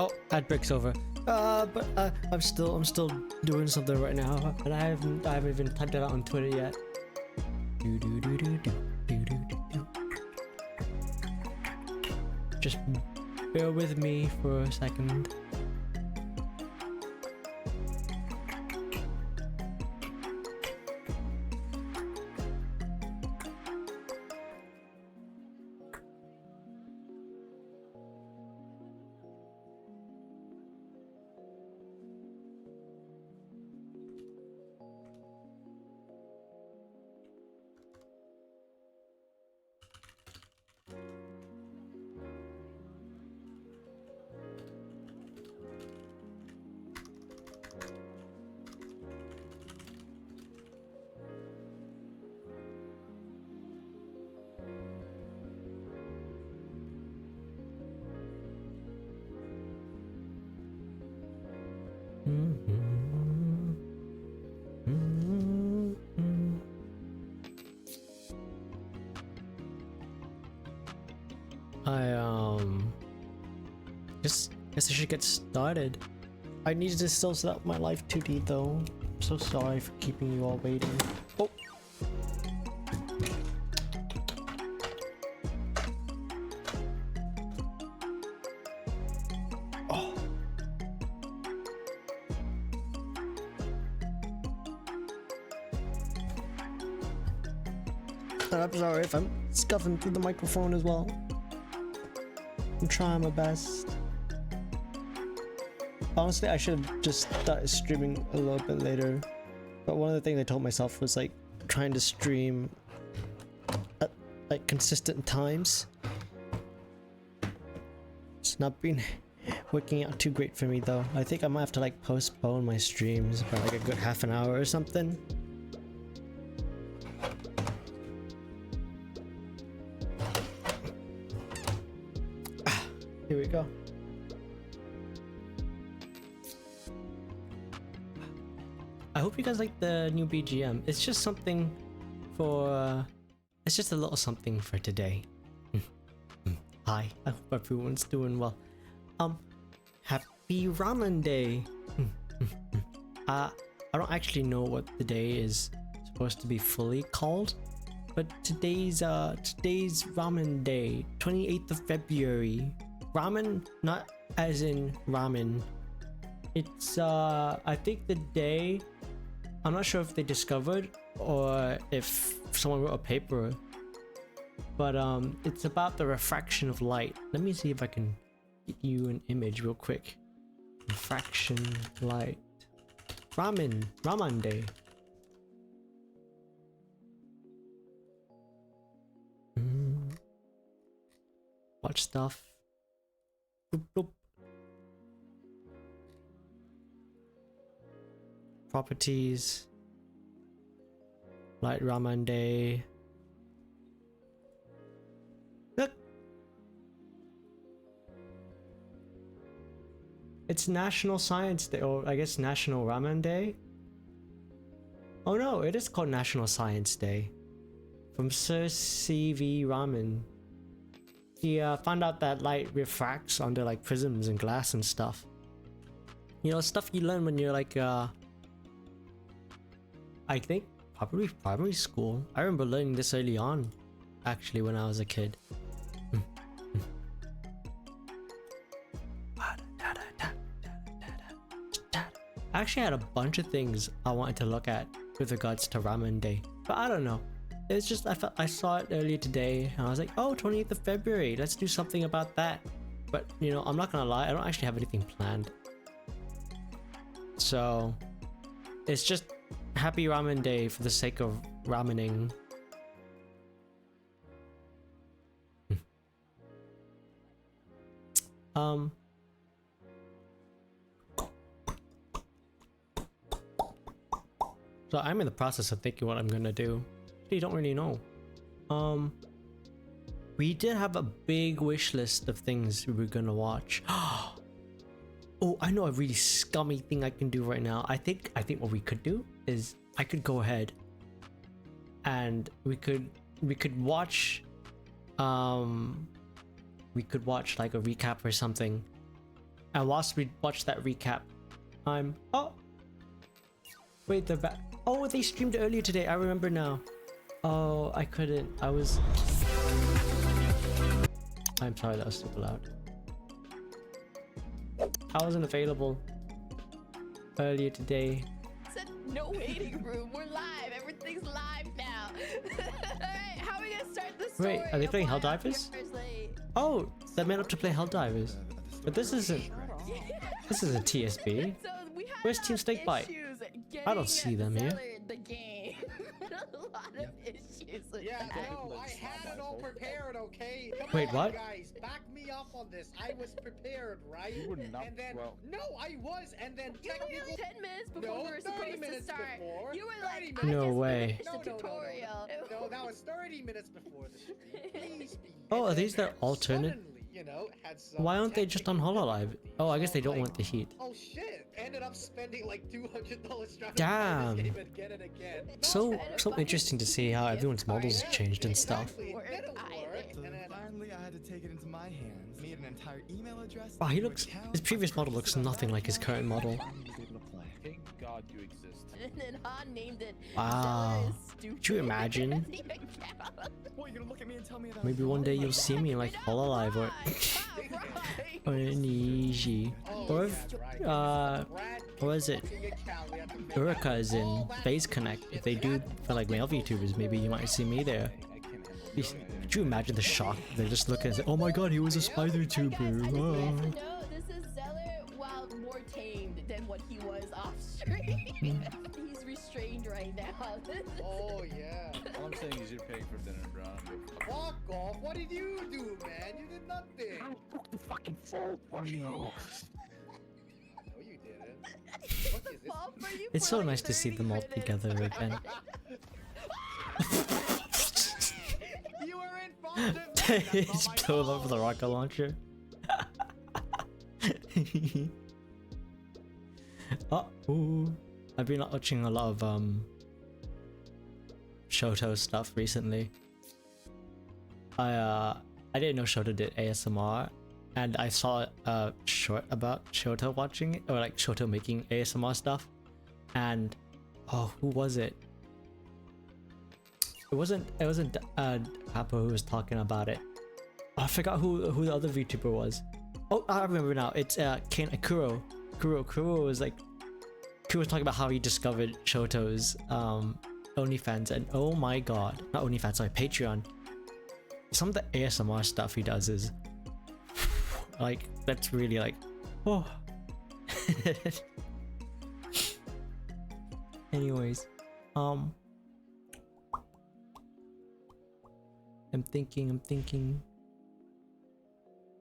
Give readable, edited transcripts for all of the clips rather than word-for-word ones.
Oh, ad break's over. But I'm still doing something right now, and I haven't even typed it out on Twitter yet. Do do do do do do do do. Just bear with me for a second. Guess I should get started. I needed to still set up my live 2D though. I'm so sorry for keeping you all waiting. Oh. Oh. I'm sorry if I'm scuffing through the microphone as well. I'm trying my best. Honestly, I should have just started streaming a little bit later. But one of the things I told myself was like trying to stream at like consistent times. It's not been working out too great for me though. I think I might have to like postpone my streams by like a good half an hour or something. Here we go. I hope you guys like the new BGM. It's just something for... it's just a little something for today. Hi, I hope everyone's doing well. Happy Raman Day! I don't actually know what the day is supposed to be fully called, but today's Ramen Day, 28th of February. Ramen, not as in ramen. It's I think the day, I'm not sure if they discovered or if someone wrote a paper, but it's about the refraction of light. Let me see if I can get you an image real quick. Refraction light. Raman Day. Watch stuff. Boop, boop. Properties. Light Raman Day. Look! It's National Science Day, or I guess National Ramen Day. Oh no, it is called National Science Day. From Sir C.V. Raman. He found out that light refracts under like prisms and glass and stuff. You know, stuff you learn when you're like I think probably primary school. I remember learning this early on, actually, when I was a kid. I actually had a bunch of things I wanted to look at with regards to Ramen Day, but I don't know. It's just I saw it earlier today and I was like, oh, 28th of February, let's do something about that. But you know, I'm not gonna lie, I don't actually have anything planned. So it's just happy Ramen Day for the sake of ramening. So I'm in the process of thinking what I'm gonna do. You don't really know. We did have a big wish list of things we were gonna watch. Oh, I know a really scummy thing I can do right now. I think what we could do is I could go ahead and we could watch like a recap or something, And whilst we watch that recap, oh wait, they're back. Oh, they streamed earlier today. I remember now. Oh, I couldn't. I'm sorry, that was super loud. I wasn't available earlier today. Said no waiting room. We're live. Everything's live now. Alright, how are we gonna start this story? Wait, are they playing Helldivers? Oh, they're meant up to play Helldivers. But this isn't TSB. So we had Where's Team Snakebite? I don't see them here. The game. A lot of issues with that. No, I had it all prepared, okay? Come Wait, on, what? guys, back me up on this. I was prepared, right? You were not, and then, well. no, I was, and then You were technical... 10 minutes before No, we were 30 supposed to minutes start. before. You were like, 30 I No just way. finished the tutorial. No, that was 30 minutes before the stream. Please be. Oh, are And these then their alternate? suddenly, you know, had some Why aren't they just on technical Hololive? difficulties. Oh, I guess they So, don't like, want the heat. Oh shit! Ended up spending like $200 trying Damn. to play this game and get it again. So interesting to see how everyone's models changed and stuff. Exactly, it didn't work, So and then finally, I had to take it into my hands. Made an entire email address. Wow, he new looks. account, His previous model looks nothing like his current model. finally was able to play. Thank God you exist. And then Han named it. Wow. Zeller is stupid. Could you imagine? It doesn't even count. What, you're gonna look at me and tell me that? Maybe one day you'll see me in like Hololive or or in Easy. Or if what is it? Urika is in Phase Connect. If they do for like male VTubers, maybe you might see me there. Could you imagine the shock? They just look and say, "Oh my God, he was a spider tuber." Guys, I just Oh. want to know this is Zeller while more tamed than what he was off stream. He's restrained right now. Oh yeah. All I'm saying is you're paying for dinner, bro. Fuck off! What did you do, man? You did nothing. I took the fucking fault for you. No, you didn't. What is this? Fall for you It's so for nice to see 30 them all minutes. together again. You were in front It's blown up with a rocket launcher. Ooh. I've been watching a lot of Shoto stuff recently. I didn't know Shoto did ASMR, and I saw a short about Shoto watching it, or like Shoto making ASMR stuff, and oh, who was it? It wasn't Papa who was talking about it. I forgot who the other VTuber was. Oh, I remember now. It's Kuro. Kuro was like, Kuro was talking about how he discovered Shoto's OnlyFans, and oh my God, not OnlyFans, sorry, Patreon. Some of the ASMR stuff he does is like, that's really like, oh. Anyways, I'm thinking,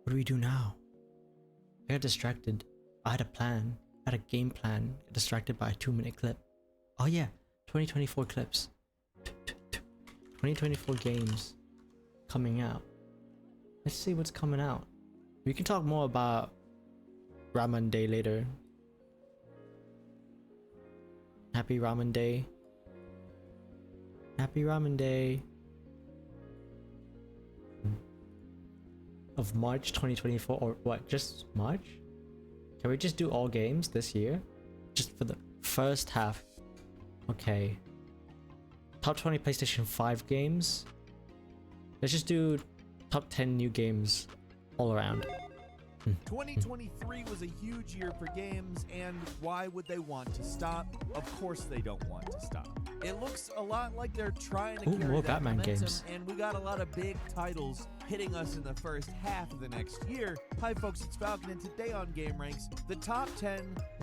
what do we do now? I got distracted. I had a plan. I had a game plan. Got distracted by a 2-minute clip. Oh yeah, 2024 clips. 2024 games coming out. Let's see what's coming out. We can talk more about Raman Day later. Happy Ramen Day. Happy Ramen Day. Of March 2024, or what, just March? Can we just do all games this year? Just for the first half. Okay. Top 20 PlayStation 5 games. Let's just do top 10 new games all around. 2023 was a huge year for games, and why would they want to stop? Of course they don't want to stop. It looks a lot like they're trying to Ooh, carry more that Batman momentum, games. and we got a lot of big titles hitting us in the first half of the next year. Hi folks, it's Falcon, and today on Game Ranks, the top 10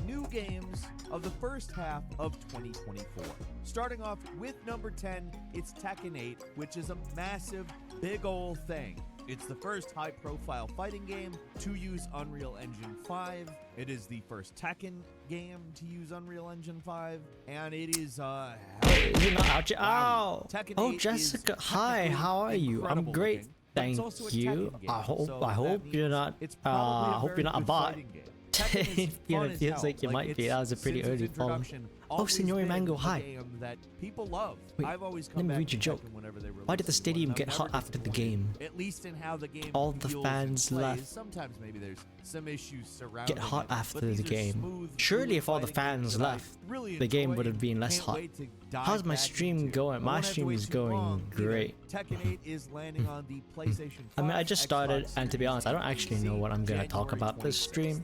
new games of the first half of 2024. Starting off with number 10, it's Tekken 8, which is a massive, big ol' thing. It's the first high-profile fighting game to use Unreal Engine 5. It is the first Tekken game to use Unreal Engine 5, and it is Is it not out yet? Ow! Tekken Oh, 8 Jessica, is hi, how are you? I'm incredible great, looking, but thank it's also a you. Tekken game, I hope so I that hope means you're not it's probably I hope very you're not a good bot. fighting game. Tekken is You know, fun it as feels hell. like you might be. It's, That was a pretty since its early fall. introduction, always Signori been Mango, a hi. game that people love. Wait, I've always let come me back read to your joke. Tekken whenever they Why did the release a new stadium one. get I'm hot never after the disappointed, game? At least in how the game All the feels fans and plays. left. Sometimes maybe there's some issues surrounding Get hot it, after but these the are game. smooth, Surely fluid if all the fighting games fans that I left, really the game enjoy would have been less can't hot. wait to dive How's my back stream into. going? I My won't have to stream wait is too going long either. great. Tekken 8 is landing on the PlayStation 5, I mean, I just started, Xbox and to be Series honest, I don't X, actually PC, know what I'm gonna talk January about this 26th. stream.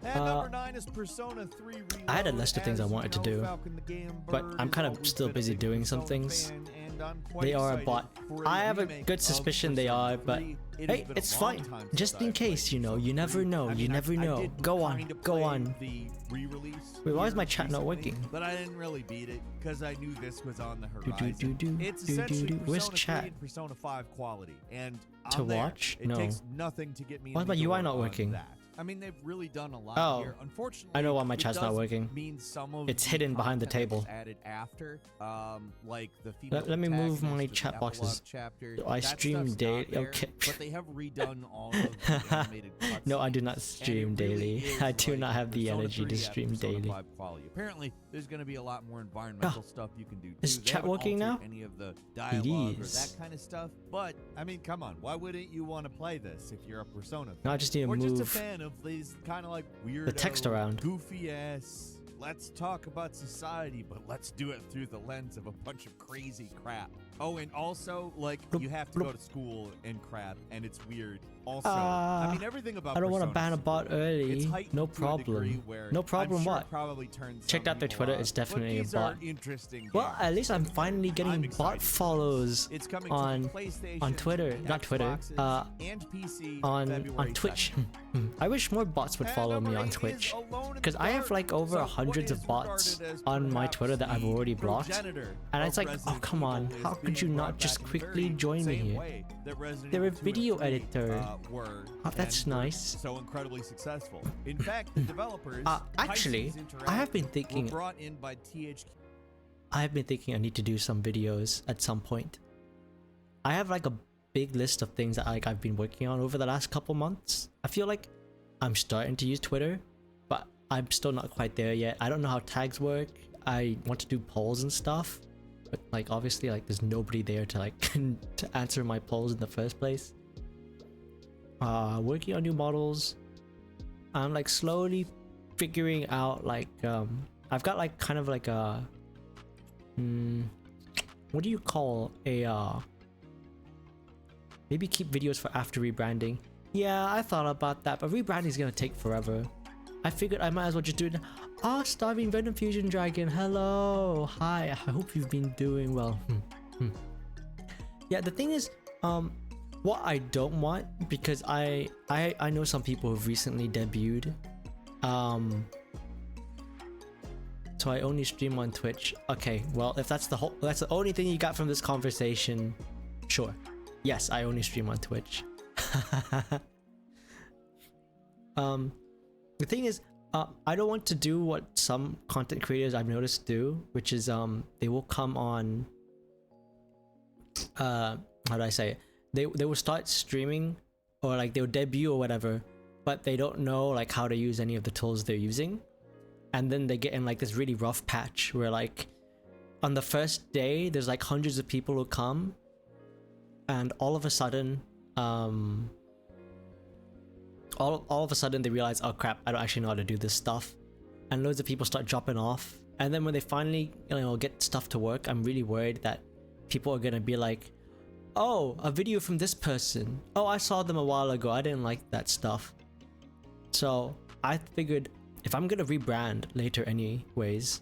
And number 9 is Persona 3 Reload. I had a list of things I As you wanted to know, do, Falcon the Game but Bird I'm has kind of always still been a busy big doing some Persona things. fan, and I'm quite They are a excited bot. for I have a remake good of suspicion they Persona are, but 3. It has hey, been a it's long fine. time Just since in I've played case, you know, Persona you never 3. know, I you mean, never I know. did Go on, kinda go play on. The re-release Wait, why is here my chat not recently, working? But I didn't really beat it because I knew this was on the Do, horizon. do, do, do, It's do, do, essentially do. Where's Persona 3 chat? and Persona 5 quality, and To I'm there. watch? It No. takes nothing to get me. Why in is the my UI door not on working? that. I mean, they've really done a lot Oh, here. Unfortunately, I know why my it chat's not does working. mean some of It's the hidden behind the content that was table. added after, like the female Let me move protagonist my with the chat epilogue boxes. chapter. Do I That stream stuff's daily? not there, Okay. but they have redone all of the animated cutscenes. No, I do not and it stream really daily. is I do like not have the Persona energy 3 to at stream Persona daily. 5 quality. Apparently, there's going to be a lot more environmental stuff you can do. Is too. They chat haven't working altered now? Any of the dialogue or is. that kind of stuff. But I mean, come on, why wouldn't you want to play this if you're a Persona fan? No, I just need to or just a move fan of these kind of like weird the text around. goofy ass. Let's talk about society, but let's do it through the lens of a bunch of crazy crap. Oh, and also, like, you have to go to school and crap, and it's weird. Also, I mean, everything about I don't want to Persona ban a is bot weird. early. It's heightened No to a degree problem. where No problem I'm sure what? it probably turns Checked some out their people Twitter, off, it's definitely a but these are bot. interesting Well, games. at least I'm finally I'm getting excited bot for this. follows It's coming on to the PlayStation, on Twitter, not Twitter, Xboxes, and PC on February Twitch. 2nd. I wish more bots would And follow me number on 8 is Twitch, Alone in because the I have Dark. like over So, what hundreds is of bots regarded as on my perhaps Twitter that I've the already blocked, progenitor and of it's like, oh Resident come on, Evil is how could you being not brought just back in the quickly very join me same here? way that Resident They're a Evil 2 and video 3, editor. were, Oh, that's and were nice. So incredibly successful. In fact, the developers, Actually, Pisces I have Interactive, been were thinking, brought in by THQ. I need to do some videos at some point. I have like a big list of things that like I've been working on over the last couple months. I feel like I'm starting to use Twitter, but I'm still not quite there yet. I don't know how tags work. I want to do polls and stuff, but like obviously like there's nobody there to like to answer my polls in the first place. Working on new models. I'm like slowly figuring out like I've got like kind of like a what do you call a maybe keep videos for after rebranding. Yeah, I thought about that, but rebranding is gonna take forever. I figured I might as well just do it. Ah, Starving Venom Fusion Dragon, hello, hi. I hope you've been doing well. Yeah, the thing is, what I don't want, because I know some people who've recently debuted, so I only stream on Twitch. Okay, well, if that's the only thing you got from this conversation, sure. Yes, I only stream on Twitch. The thing is, I don't want to do what some content creators I've noticed do, which is they will come on how do I say it? They will start streaming, or like they'll debut or whatever, but they don't know like how to use any of the tools they're using, and then they get in like this really rough patch where like on the first day there's like hundreds of people who come, and all of a sudden all of a sudden they realize, oh crap, I don't actually know how to do this stuff, and loads of people start dropping off. And then when they finally, you know, get stuff to work, I'm really worried that people are gonna be like, oh, a video from this person, oh, I saw them a while ago, I didn't like that stuff. So I figured if I'm gonna rebrand later anyways,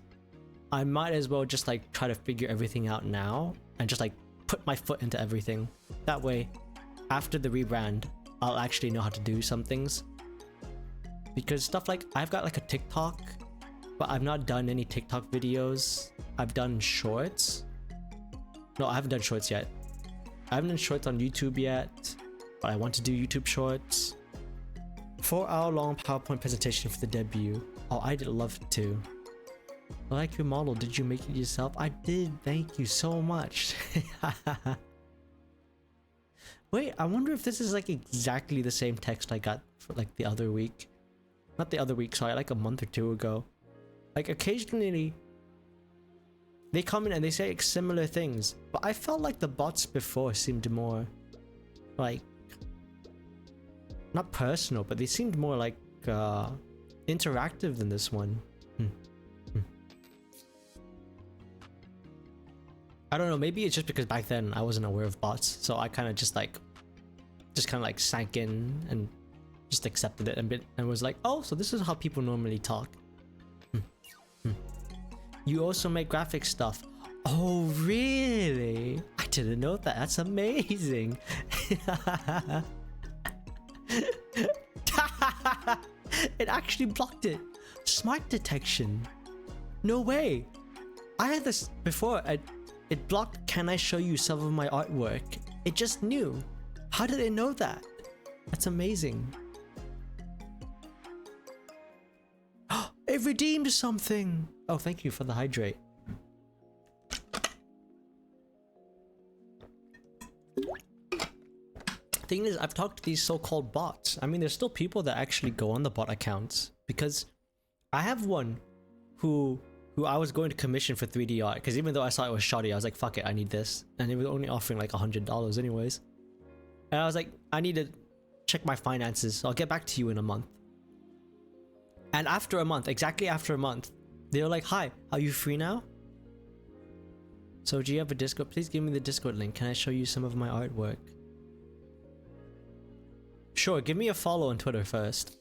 I might as well just like try to figure everything out now and just like put my foot into everything. That way, after the rebrand, I'll actually know how to do some things. Because stuff like, I've got like a TikTok, but I've not done any TikTok videos. I've done shorts. No, I haven't done shorts yet. I haven't done shorts on YouTube yet, but I want to do YouTube shorts. 4-hour long PowerPoint presentation for the debut. Oh, I'd love to. I like your model. Did you make it yourself? I did. Thank you so much. Wait, I wonder if this is like exactly the same text I got for like the other week. Not the other week, sorry, like a month or two ago. Like occasionally they come in and they say similar things, but I felt like the bots before seemed more like not personal, but they seemed more like interactive than this one. I don't know, maybe it's just because back then I wasn't aware of bots, so I kind of just kind of like sank in and just accepted it a bit and was like, oh, so this is how people normally talk. You also make graphic stuff. Oh, really? I didn't know that. That's amazing. It actually blocked it. Smart detection. No way. I had this before. It blocked, can I show you some of my artwork? It just knew. How did it know that? That's amazing. It redeemed something. Oh, thank you for the hydrate. Thing is, I've talked to these so-called bots. I mean, there's still people that actually go on the bot accounts, because I have one who I was going to commission for 3D art, because even though I saw it was shoddy, I was like, fuck it, I need this. And they were only offering like $100 anyways. And I was like, I need to check my finances, so I'll get back to you in a month. And after a month, exactly after a month, they were like, hi, are you free now? So do you have a Discord? Please give me the Discord link. Can I show you some of my artwork? Sure, give me a follow on Twitter first.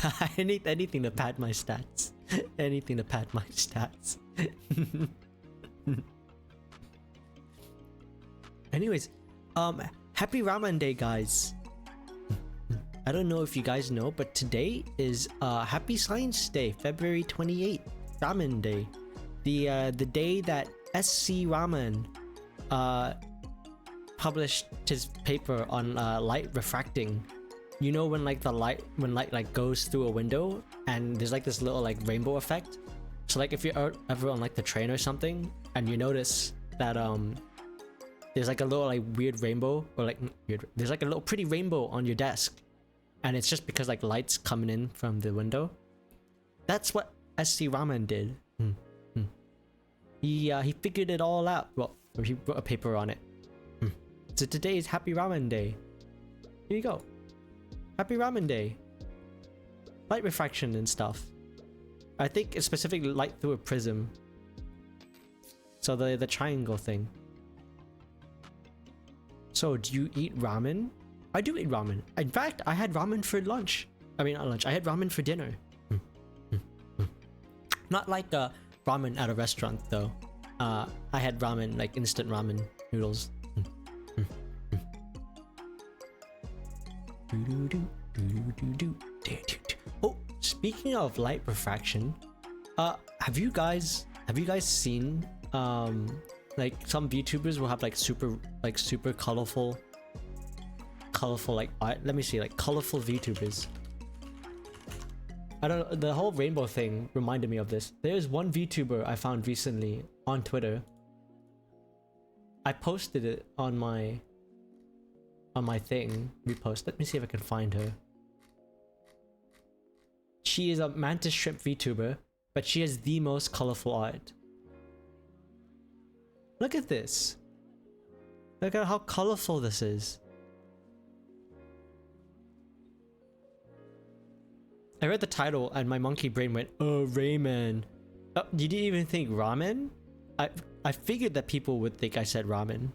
I need anything to pad my stats. Anything to pad my stats. Anyways, happy Raman Day, guys. I don't know if you guys know, but today is Happy Science Day, February 28th, Raman Day. The day that SC Raman published his paper on light refracting. You know when like light like goes through a window and there's like this little like rainbow effect. So like if you're ever on like the train or something and you notice that there's like a little like weird rainbow, or like there's like a little pretty rainbow on your desk, and it's just because like light's coming in from the window. That's what SC Raman did. He figured it all out. Well, he wrote a paper on it. So today is Happy Raman Day. Here you go. Happy Raman Day. Light refraction and stuff. I think it's specifically light through a prism. So the triangle thing. So do you eat ramen? I do eat ramen. In fact, I had ramen for lunch. I mean, not lunch. I had ramen for dinner. Not like ramen at a restaurant though. I had ramen, like instant ramen noodles. Oh, speaking of light refraction, have you guys seen like some VTubers will have like super colorful like art? Let me see, like colorful VTubers. I don't know, the whole rainbow thing reminded me of this. There's one VTuber I found recently on Twitter. I posted it on my thing, repost. Let me see if I can find her. She is a mantis shrimp VTuber, but she has the most colorful art. Look at this. Look at how colorful this is. I read the title and my monkey brain went, oh, Rayman. Oh, you didn't even think ramen? I figured that people would think I said ramen.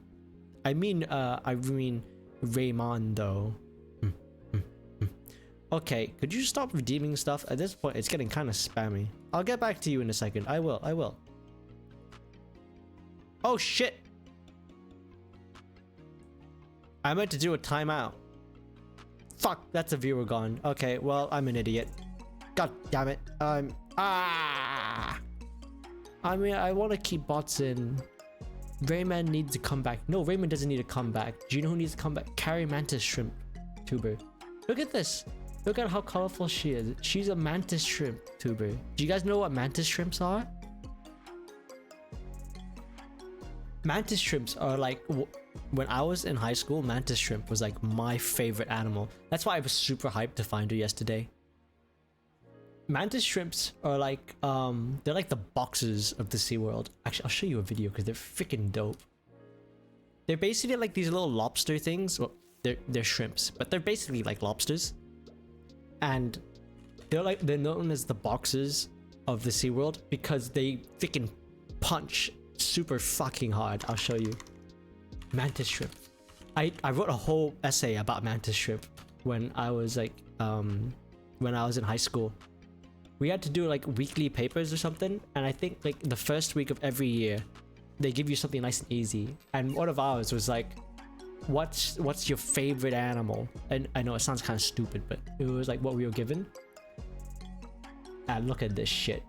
I mean Raymond though. Okay, could you stop redeeming stuff? At this point, it's getting kind of spammy. I'll get back to you in a second. I will. Oh shit! I meant to do a timeout. Fuck, that's a viewer gone. Okay, well, I'm an idiot. God damn it. I mean, I want to keep bots in. Rayman needs to come back. No, Rayman doesn't need to come back. Do you know who needs to come back? Carrie Mantis Shrimp Tuber. Look at this. Look at how colorful she is. She's a mantis shrimp tuber. Do you guys know what mantis shrimps are? Mantis shrimps are like, when I was in high school, mantis shrimp was like my favorite animal. That's why I was super hyped to find her yesterday. mantis shrimps are like they're like the boxes of the SeaWorld. Actually, I'll show you a video because they're freaking dope. They're basically like these little lobster things. Well, they're shrimps, but they're basically like lobsters. And they're known as the boxes of the SeaWorld because they freaking punch super fucking hard. I'll show you. Mantis shrimp. I wrote a whole essay about mantis shrimp when I was like when I was in high school. We had to do like weekly papers or something, and I think like the first week of every year they give you something nice and easy, and one of ours was like, what's your favorite animal? And I know it sounds kind of stupid, but it was like what we were given. And look at this shit.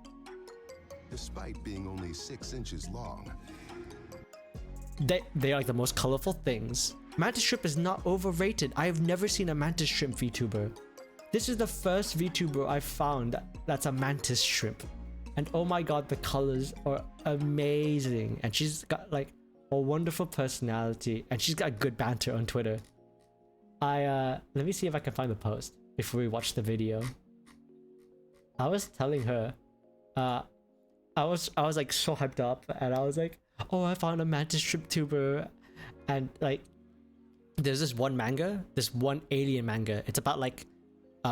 Despite being only 6 inches long, They are like the most colorful things. Mantis shrimp is not overrated. I have never seen a mantis shrimp VTuber. This is the first VTuber I've found that's a mantis shrimp. And oh my god, the colors are amazing. And she's got like a wonderful personality. And she's got good banter on Twitter. Let me see if I can find the post before we watch the video. I was telling her, I was like so hyped up, and I was like, oh, I found a mantis shrimp tuber. And like there's this one manga, this one alien manga. It's about like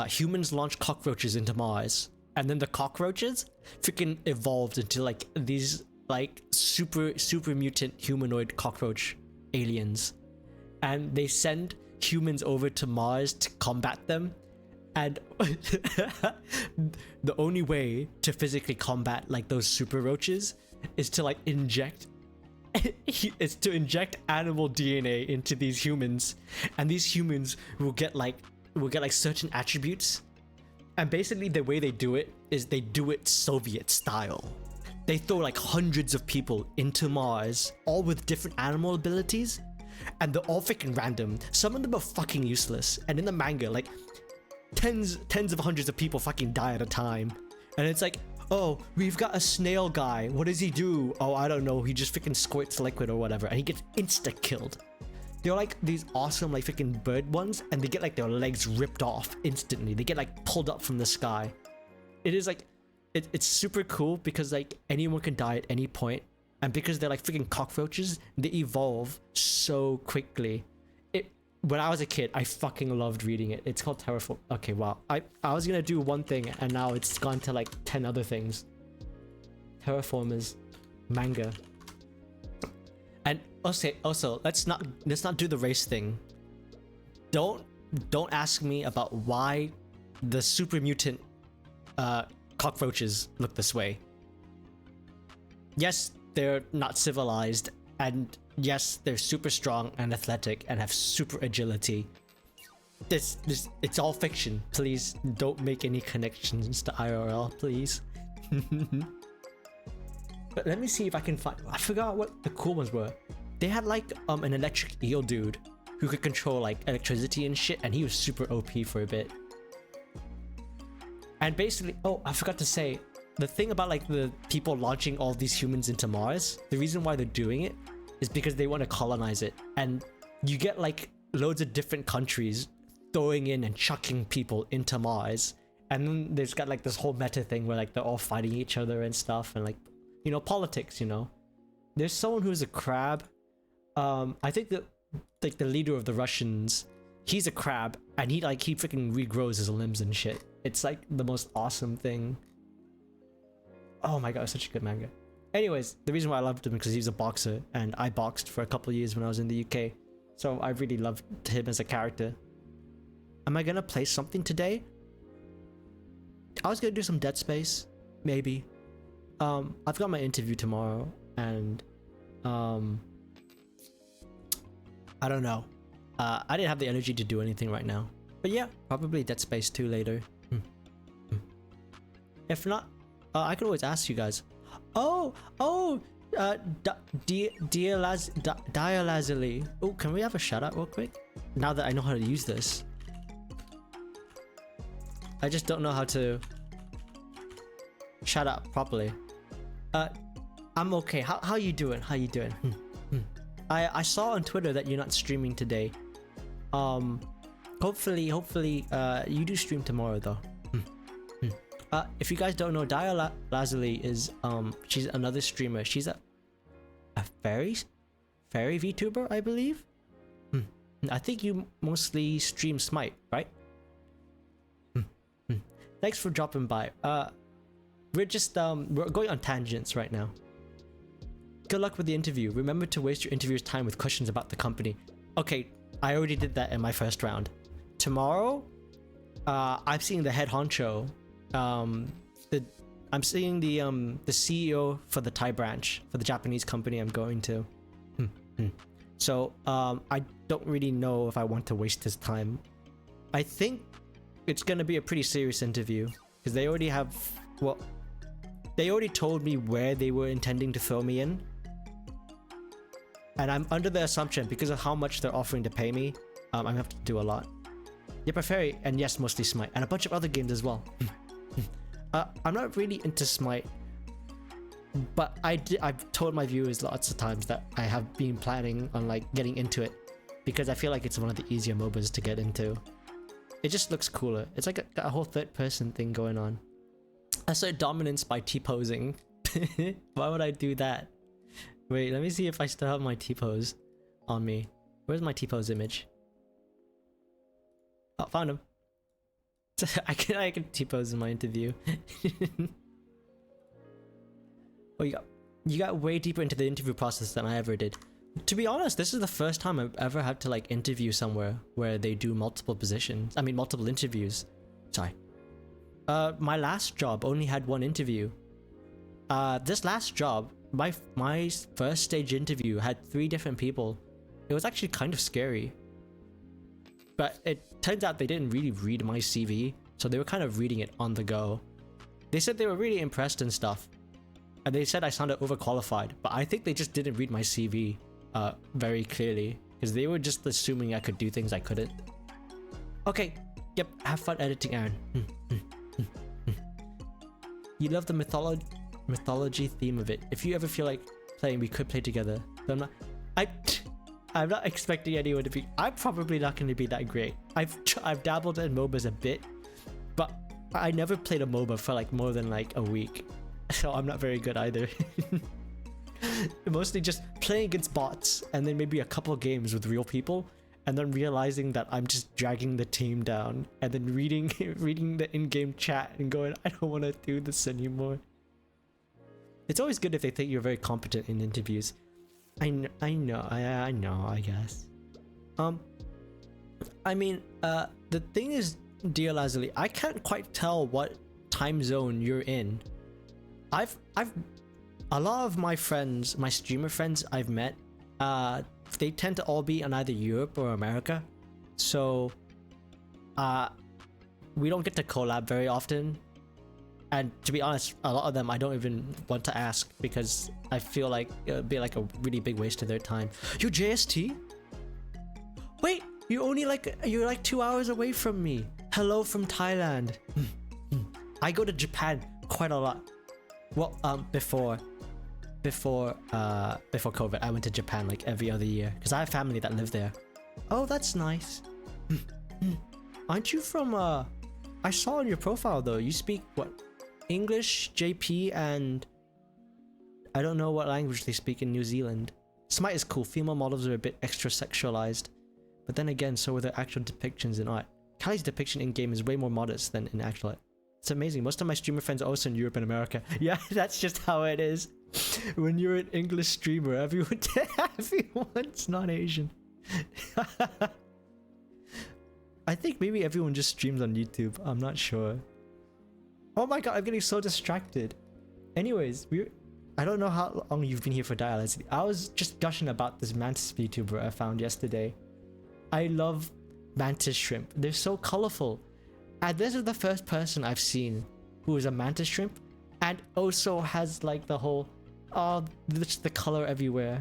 humans launch cockroaches into Mars, and then the cockroaches freaking evolved into like these like super mutant humanoid cockroach aliens, and they send humans over to Mars to combat them. And the only way to physically combat like those super roaches is to like inject animal DNA into these humans, and these humans will get like certain attributes. And basically the way they do it is they do it Soviet style. They throw like hundreds of people into Mars, all with different animal abilities, and they're all freaking random. Some of them are fucking useless, and in the manga like tens of hundreds of people fucking die at a time. And it's like, oh, we've got a snail guy, what does he do? Oh, I don't know, he just freaking squirts liquid or whatever, and he gets insta killed. They're like these awesome like freaking bird ones, and they get like their legs ripped off instantly. They get like pulled up from the sky. It is like it's super cool because like anyone can die at any point, and because they're like freaking cockroaches, they evolve so quickly. When I was a kid, I fucking loved reading it. It's called Terraform. Okay, wow. I was gonna do one thing, and now it's gone to like 10 other things. Terraformers manga. And also, let's not do the race thing. Don't ask me about why the super mutant cockroaches look this way. Yes, they're not civilized, and yes, they're super strong and athletic and have super agility. It's all fiction. Please don't make any connections to IRL, please. But let me see if I can find. I forgot what the cool ones were. They had like an electric eel dude who could control like electricity and shit, and he was super OP for a bit. And basically, oh, I forgot to say, the thing about like the people launching all these humans into Mars, the reason why they're doing it is because they want to colonize it. And you get like loads of different countries throwing in and chucking people into Mars. And then there's got like this whole meta thing where like they're all fighting each other and stuff, and like, you know, politics, you know. There's someone who's a crab. I think that like the leader of the Russians, he's a crab, and he freaking regrows his limbs and shit. It's like the most awesome thing. Oh my god, it's such a good manga. Anyways, the reason why I loved him is because he's a boxer, and I boxed for a couple of years when I was in the UK. So I really loved him as a character. Am I gonna play something today? I was gonna do some Dead Space, maybe. I've got my interview tomorrow, and I don't know. I didn't have the energy to do anything right now. But yeah, probably Dead Space 2 later. If not, I could always ask you guys. Dialazili. Oh, can we have a shout out real quick? Now that I know how to use this. I just don't know how to shout out properly. I'm okay. How you doing? How you doing? I saw on Twitter that you're not streaming today. Hopefully, you do stream tomorrow though. If you guys don't know, Lazuli is she's another streamer. She's a fairy VTuber, I believe. I think you mostly stream Smite, right? Thanks for dropping by. We're just we're going on tangents right now. Good luck with the interview. Remember to waste your interviewer's time with questions about the company. Okay, I already did that in my first round. Tomorrow, I'm seeing the head honcho. I'm seeing the CEO for the Thai branch for the Japanese company I'm going to. So I don't really know if I want to waste his time. I think it's gonna be a pretty serious interview because they already have, well, they already told me where they were intending to throw me in, and I'm under the assumption because of how much they're offering to pay me, I'm gonna have to do a lot. Yep, a fairy, and yes, mostly Smite, and a bunch of other games as well. I'm not really into Smite, but I've told my viewers lots of times that I have been planning on like getting into it because I feel like it's one of the easier MOBAs to get into. It just looks cooler. It's like a whole third-person thing going on. Assert dominance by T-posing. Why would I do that? Wait, let me see if I still have my T-pose on me. Where's my T-pose image? Oh, found him. I can T-pose in my interview. Oh, you got way deeper into the interview process than I ever did. To be honest, this is the first time I've ever had to like interview somewhere where they do multiple positions. I mean, multiple interviews. Sorry. My last job only had one interview. This last job, my first stage interview had 3 different people. It was actually kind of scary. But it turns out they didn't really read my CV, so they were kind of reading it on the go. They said they were really impressed and stuff. And they said I sounded overqualified, but I think they just didn't read my CV very clearly, because they were just assuming I could do things I couldn't. Okay, yep, have fun editing, Aaron. You love the mythology theme of it. If you ever feel like playing, we could play together. So I'm not expecting anyone to be. I'm probably not going to be that great. I've dabbled in MOBAs a bit, but I never played a MOBA for like more than like a week, so I'm not very good either. Mostly just playing against bots and then maybe a couple games with real people, and then realizing that I'm just dragging the team down, and then reading the in-game chat and going, I don't want to do this anymore. It's always good if they think you're very competent in interviews. I know, I guess. I mean, the thing is, dear Lazuli, I can't quite tell what time zone you're in. A lot of my friends, my streamer friends I've met, they tend to all be in either Europe or America. So, we don't get to collab very often. And to be honest, a lot of them I don't even want to ask because I feel like it would be like a really big waste of their time. You're JST? Wait, you're like 2 hours away from me. Hello from Thailand. I go to Japan quite a lot. Well, before COVID, I went to Japan like every other year because I have family that live there. Oh, that's nice. Aren't you from I saw on your profile though, you speak what? English, JP, and I don't know what language they speak in New Zealand. Smite is cool. Female models are a bit extra sexualized, but then again, so are the actual depictions in art. Kylie's depiction in game is way more modest than in actual art. It's amazing. Most of my streamer friends are also in Europe and America. Yeah, that's just how it is. When you're an English streamer, everyone's not Asian. I think maybe everyone just streams on YouTube. I'm not sure. Oh my god, I'm getting so distracted. Anyways, I don't know how long you've been here for Dialysis. I was just gushing about this mantis VTuber I found yesterday. I love mantis shrimp. They're so colorful. And this is the first person I've seen who is a mantis shrimp and also has like the whole, the color everywhere.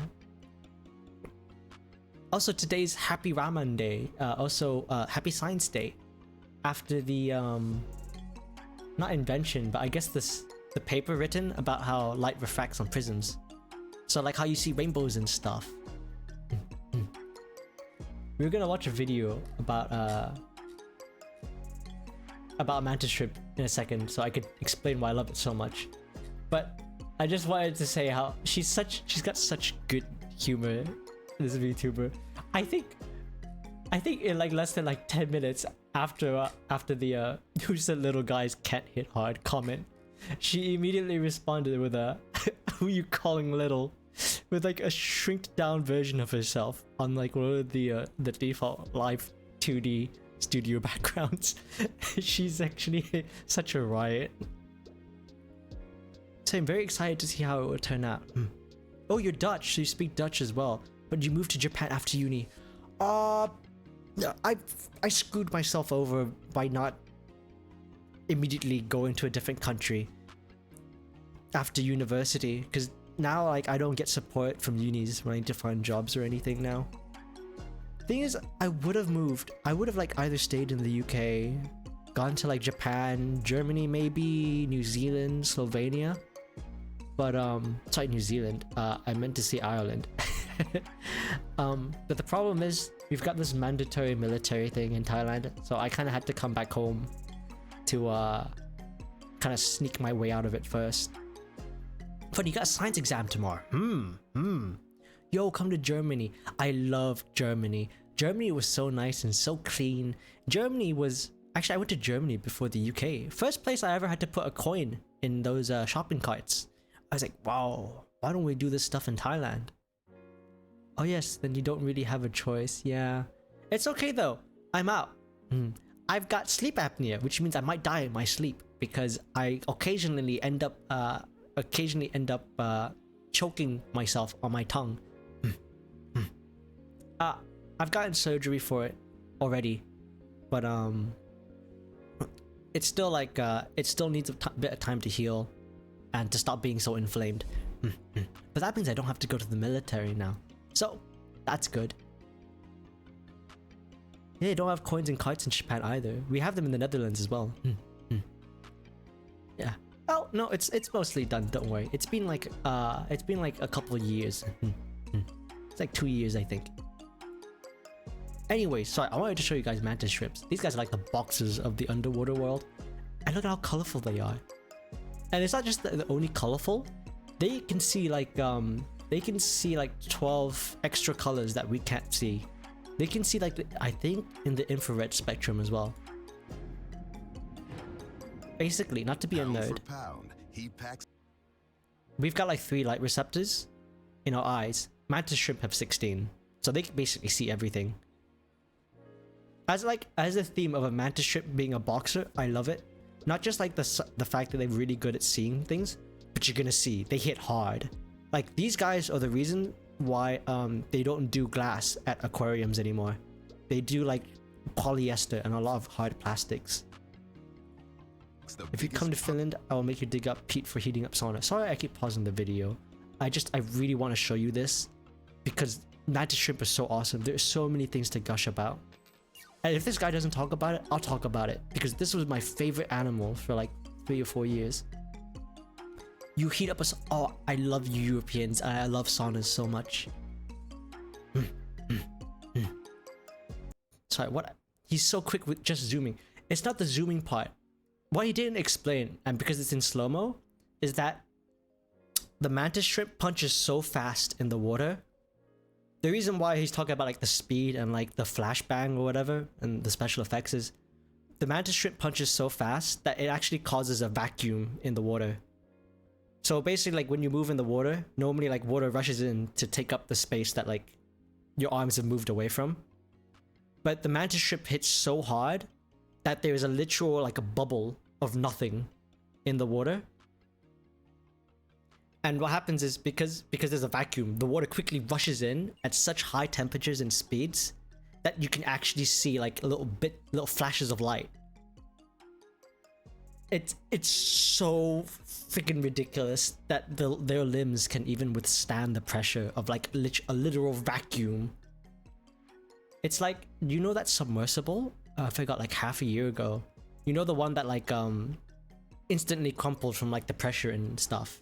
Also, today's Happy Raman Day. Also, Happy Science Day. After the, not invention, but I guess the paper written about how light refracts on prisms. So like how you see rainbows and stuff. We were gonna watch a video about about mantis shrimp in a second, so I could explain why I love it so much. But I just wanted to say how she's got such good humor. This VTuber. I think in like less than like 10 minutes after the who's the little guys can't hit hard comment, she immediately responded with a who you calling little, with like a shrinked down version of herself on like one of the default live 2D studio backgrounds. She's actually such a riot. So I'm very excited to see how it will turn out. Oh, you're Dutch, so you speak Dutch as well, but you moved to Japan after uni. I screwed myself over by not immediately going to a different country after university, because now like I don't get support from unis when I need to find jobs or anything now. Thing is, I would have moved. I would have like either stayed in the UK, gone to like Japan, Germany maybe, New Zealand, Slovenia. But sorry, New Zealand. I meant to say Ireland. But the problem is we've got this mandatory military thing in Thailand, so I kind of had to come back home to kind of sneak my way out of it first. But you got a science exam tomorrow. Yo, come to Germany. I love Germany. Germany was so nice and so clean. Germany was... Actually, I went to Germany before the UK. First place I ever had to put a coin in those shopping carts. I was like, wow, why don't we do this stuff in Thailand? Oh yes, then you don't really have a choice. Yeah. It's okay though. I'm out. I've got sleep apnea, which means I might die in my sleep because I occasionally end up choking myself on my tongue. I've gotten surgery for it already, but it's still like it still needs a bit of time to heal and to stop being so inflamed. But that means I don't have to go to the military now, so that's good. Yeah, they don't have coins and carts in Japan either. We have them in the Netherlands as well. Yeah. Oh no, it's mostly done. Don't worry. It's been like a couple of years. It's like 2 years, I think. Anyway, sorry, I wanted to show you guys mantis shrimps. These guys are like the boxers of the underwater world, and look at how colorful they are. And it's not just the only colorful. They can see like 12 extra colors that we can't see. They can see like I think in the infrared spectrum as well. Basically, not to be a Pound nerd, for pound, he packs. we've got like 3 light receptors in our eyes. Mantis shrimp have 16, so they can basically see everything. As the theme of a mantis shrimp being a boxer, I love it. Not just like the fact that they're really good at seeing things, but you're gonna see they hit hard. Like these guys are the reason why they don't do glass at aquariums anymore. They do like polyester and a lot of hard plastics. If you come to Finland, I will make you dig up peat for heating up sauna. Sorry I keep pausing the video. I really want to show you this because mantis shrimp is so awesome. There's so many things to gush about. And if this guy doesn't talk about it, I'll talk about it because this was my favorite animal for like 3 or 4 years. You heat up a... Oh, I love Europeans. I love saunas so much. Sorry, what? He's so quick with just zooming. It's not the zooming part. What he didn't explain, and because it's in slow-mo, is that the mantis shrimp punches so fast in the water. The reason why he's talking about like the speed and like the flashbang or whatever and the special effects is the mantis shrimp punches so fast that it actually causes a vacuum in the water. So basically like when you move in the water, normally like water rushes in to take up the space that like your arms have moved away from. But the mantis shrimp hits so hard that there is a literal like a bubble of nothing in the water. And what happens is because there's a vacuum, the water quickly rushes in at such high temperatures and speeds that you can actually see like little flashes of light. It's so freaking ridiculous that their limbs can even withstand the pressure of like a literal vacuum. It's like, you know that submersible I forgot like half a year ago? You know the one that like instantly crumpled from like the pressure and stuff?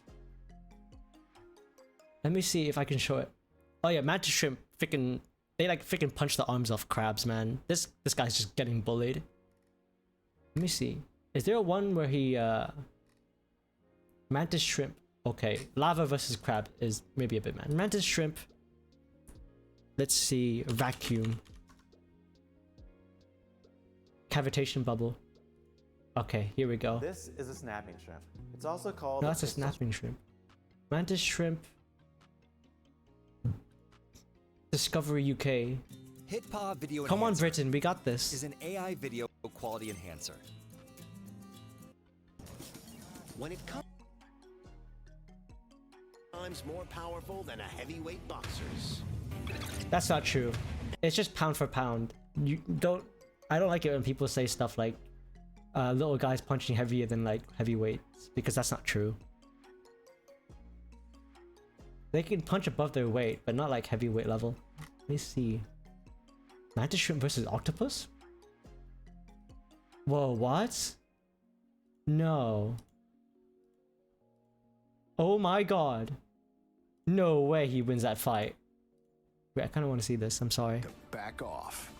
Let me see if I can show it. Oh yeah, mantis shrimp they like freaking punch the arms off crabs, man. This guy's just getting bullied. Let me see. Is there one where he mantis shrimp? Okay, lava versus crab is maybe a bit man. Mantis shrimp. Let's see. Vacuum. Cavitation bubble. Okay, here we go. This is a snapping shrimp. It's also called. No, that's a snapping shrimp. Mantis shrimp. Discovery UK. HitPaw Video Come on, Enhancer Britain, we got this. is an AI video quality enhancer. When it comes more powerful than a heavyweight boxer's. That's not true. It's just pound for pound. You don't. I don't like it when people say stuff like, "Little guys punching heavier than like heavyweights," because that's not true. They can punch above their weight, but not like heavyweight level. Let me see. Mantis shrimp versus octopus? Whoa, what? No. Oh my god. No way he wins that fight. Wait, I kind of want to see this. I'm sorry. Back off.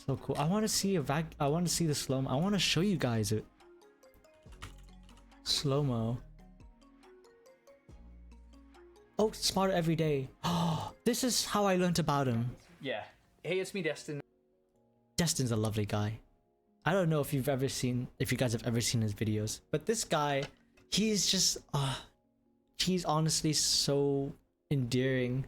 So cool. I want to see I want to see the slow-mo. I want to show you guys it. Slow-mo. Oh, smarter every day. Oh, this is how I learned about him. Yeah. Hey, it's me, Destin. Destin's a lovely guy. I don't know if you guys have ever seen his videos, but this guy, he's just, he's honestly so endearing.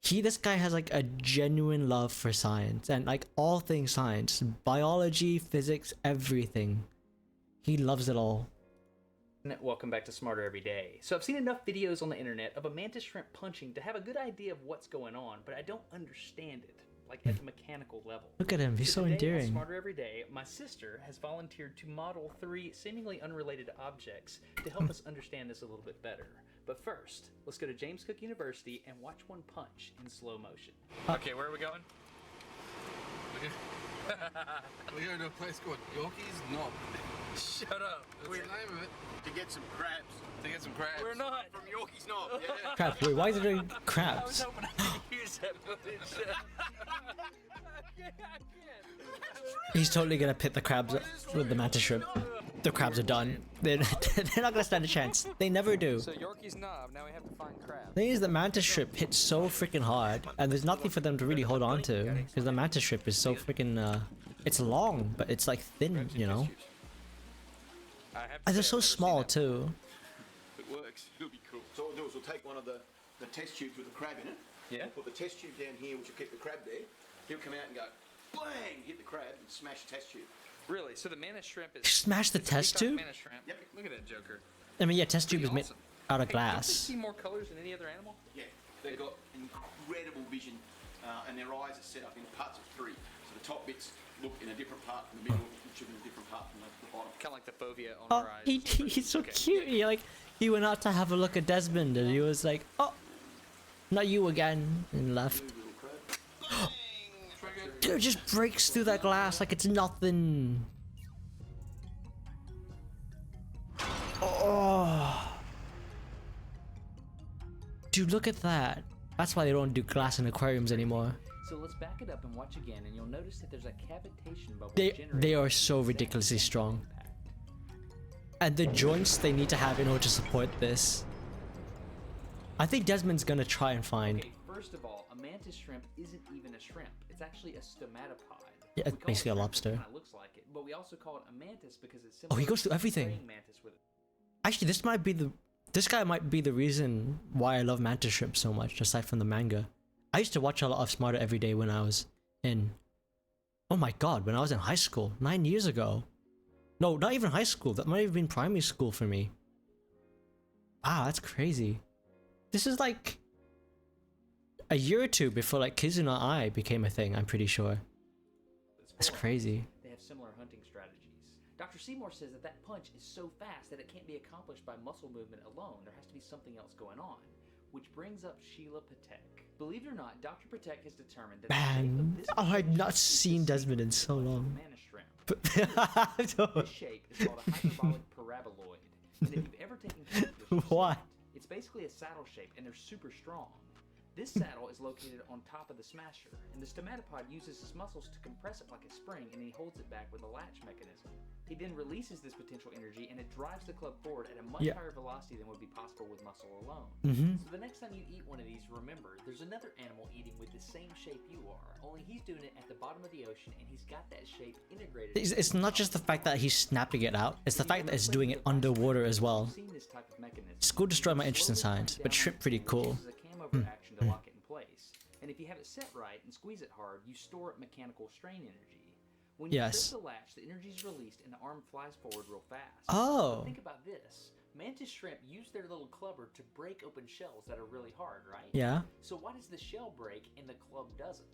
This guy has like a genuine love for science and like all things science, biology, physics, everything. He loves it all. Welcome back to Smarter Every Day. So I've seen enough videos on the internet of a mantis shrimp punching to have a good idea of what's going on, but I don't understand it, like at the mechanical level. Look at him, he's so today on endearing. Smarter Every Day, my sister has volunteered to model 3 seemingly unrelated objects to help us understand this a little bit better. But first, let's go to James Cook University and watch one punch in slow motion. Okay, where are we going? We're going to a place called Yorkie's Knob. Shut up. That's the name of it. To get some crabs. To get some crabs. We're not. From Yorkie's Knob. Yeah. Crabs, wait, why is it doing I was crabs? hoping I could use that footage. He's totally gonna pit the crabs with the mantis shrimp. The crabs are done. They're not gonna stand a chance. They never do. So Yorkie's Knob, now we have to find crab. The thing is, the mantis shrimp hits so freaking hard, and there's nothing for them to really hold on to, because the mantis shrimp is so freaking, it's long, but it's like thin, you know? And they're so small too. If it works, it'll be cool. So what we'll do is we'll take one of the test tubes with the crab in it. Yeah. We'll put the test tube down here, which will keep the crab there. He'll come out and go, bang, hit the crab and smash the test tube. Really? So the mantis shrimp is... Smash the test tube? Mantis shrimp. Yep. Look at that joker. I mean, yeah, test tube is made Awesome. out of Hey, glass. Don't they see more colors than any other animal? Yeah, they've got incredible vision, and their eyes are set up in parts of 3. So the top bits look in a different part from the middle, which is in a different part from the bottom. Kind of like the fovea on Oh, our eyes. he's so Okay. cute. He went out to have a look at Desmond, and he was like, "Oh, not you again," and left. Dude just breaks through that glass like it's nothing. Oh, dude, look at that. That's why they don't do glass in aquariums anymore. So let's back it up and watch again, and you'll notice that there's a cavitation bubble They generated are with so the ridiculously exact strong. impact. And the joints they need to have in order to support this. I think Desmond's gonna try and find. Okay, first of all, a mantis shrimp isn't even a shrimp. It's actually a stomatopod. Yeah, it's We call it basically a shrimp lobster. because it kinda looks like it, but we also call it a mantis because it's Oh, he similar goes through to a everything. praying mantis with it. Actually, this guy might be the reason why I love mantis shrimp so much, aside from the manga. I used to watch a lot of Smarter every day when I was in, oh my god, when I was in high school, 9 years ago. No, not even high school, that might have been primary school for me. Wow, that's crazy. This is like a year or two before like Kizuna Eye became a thing, I'm pretty sure. That's crazy. They have similar hunting strategies. Dr. Seymour says that that punch is so fast that it can't be accomplished by muscle movement alone. There has to be something else going on. Which brings up Sheila Patek. Believe it or not, Dr. Patek has determined that Man, the shape of this oh, I've punch not is seen the Desmond in same so as the long. mantis shrimp. This shape is called a hyperbolic paraboloid. And if you've ever taken pictures of Why? shrimp, it's basically a saddle shape and they're super strong. This saddle is located on top of the smasher, and the stomatopod uses his muscles to compress it like a spring, and he holds it back with a latch mechanism. He then releases this potential energy, and it drives the club forward at a much higher velocity than would be possible with muscle alone. So the next time you eat one of these, remember, there's another animal eating with the same shape you are, only he's doing it at the bottom of the ocean, and he's got that shape integrated. It's not just the fact that he's snapping it out, it's the fact that it's doing it underwater as well. School destroyed my interest in science, but shrimp pretty cool. Action to lock it in place. And if you have it set right and squeeze it hard, you store up mechanical strain energy. When you trip the latch, the energy is released and the arm flies forward real fast. Oh. But think about this. Mantis shrimp use their little clubber to break open shells that are really hard, right? Yeah. So why does the shell break and the club doesn't?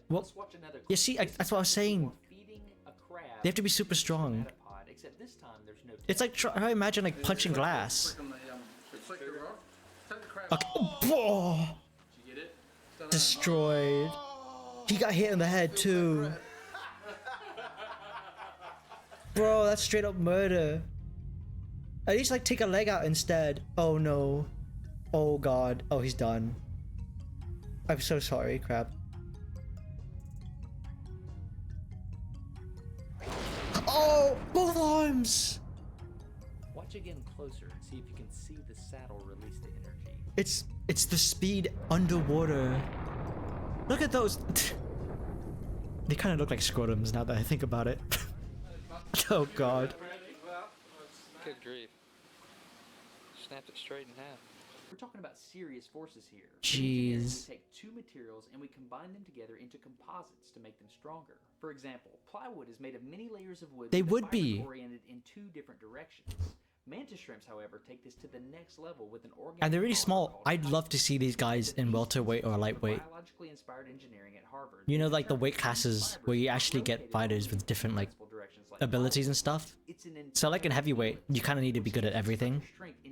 Well, let's watch another clip. You see, that's what I was saying. Feeding a crab, they have to be super strong. Except this time there's no it's like, try imagine like punching glass. Okay. Oh, destroyed. He got hit in the head too. Bro, that's straight up murder. At least like take a leg out instead. Oh no. Oh god. Oh, he's done. I'm so sorry, crab. Oh, both arms. Watch again closer and see if you can see the saddle release the energy. It's the speed underwater. Look at those. They kind of look like scrotums now that I think about it. Oh god. Good grief. Snapped it straight in half. We're talking about serious forces here. Jeez. We take two materials and we combine them together into composites to make them stronger. For example, plywood is made of many layers of wood. They would be oriented in two different directions. Mantis shrimps, however, take this to the next level with an organic. And they're really small. I'd love to see these guys in welterweight or lightweight. Biologically inspired engineering at Harvard. You know, like the weight classes where you actually get fighters with different like abilities and stuff. So like in heavyweight, you kind of need to be good at everything.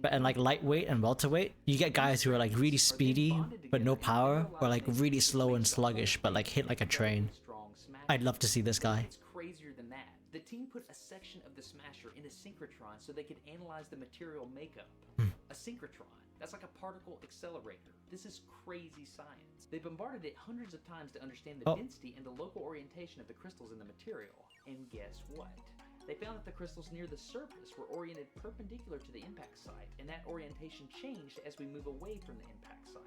But in like lightweight and welterweight, you get guys who are like really speedy but no power, or like really slow and sluggish but like hit like a train. I'd love to see this guy. It's crazier than that. The team put a section of the smasher in a synchrotron so they could analyze the material makeup. A synchrotron. That's like a particle accelerator. This is crazy science. They bombarded it hundreds of times to understand the density and the local orientation of the crystals in the material. And guess what? They found that the crystals near the surface were oriented perpendicular to the impact site, and that orientation changed as we move away from the impact site.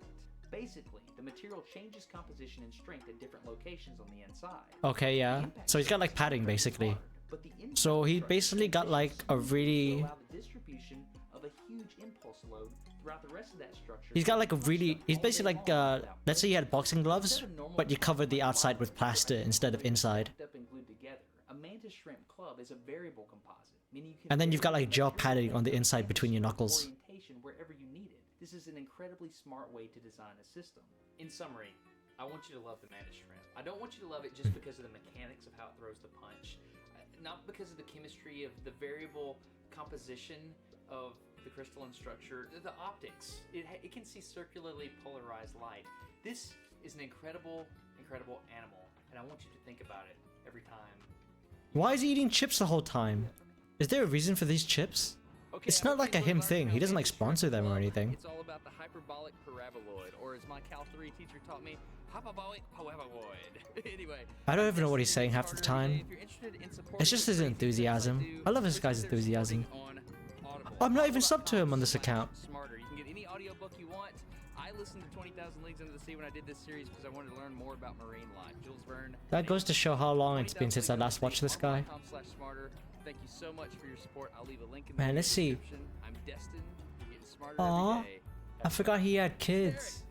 Basically, the material changes composition and strength at different locations on the inside. Okay, yeah. So he's got like padding basically. So he basically got like a really... Of a huge impulse load throughout the rest of that structure. He's got like a really... He's basically like, let's say you had boxing gloves, but you covered the outside with plaster instead of inside. A mantis shrimp club is a variable composite, meaning you can... And then you've got like jaw padding on the inside between your knuckles. Orientation wherever you need it. This is an incredibly smart way to design a system. In summary, I want you to love the mantis shrimp. I don't want you to love it just because of the mechanics of how it throws the punch. Not because of the chemistry of the variable composition of the crystalline structure, the optics. It can see circularly polarized light. This is an incredible animal, and I want you to think about it every time. Why is he eating chips the whole time? Is there a reason for these chips? It's not like a him thing. He doesn't like sponsor them or anything. It's all about the hyperbolic paraboloid, or as my Cal 3 teacher taught me, hyperbolic paraboloid. Anyway, I don't even know what he's saying half the time. It's just his enthusiasm. I love this guy's enthusiasm. I'm not even subbed to him on this account. Smarter. You can get any audiobook you want. I listened to 20,000 Leagues Under the Sea when I did this series because I wanted to learn more about marine life. Jules Verne. That goes to show how long it's been since I last watched this guy. Thank you so much for your support. I'll leave a link in Man, let's see. I'm destined to get smarter Aww, every day. I forgot he had kids.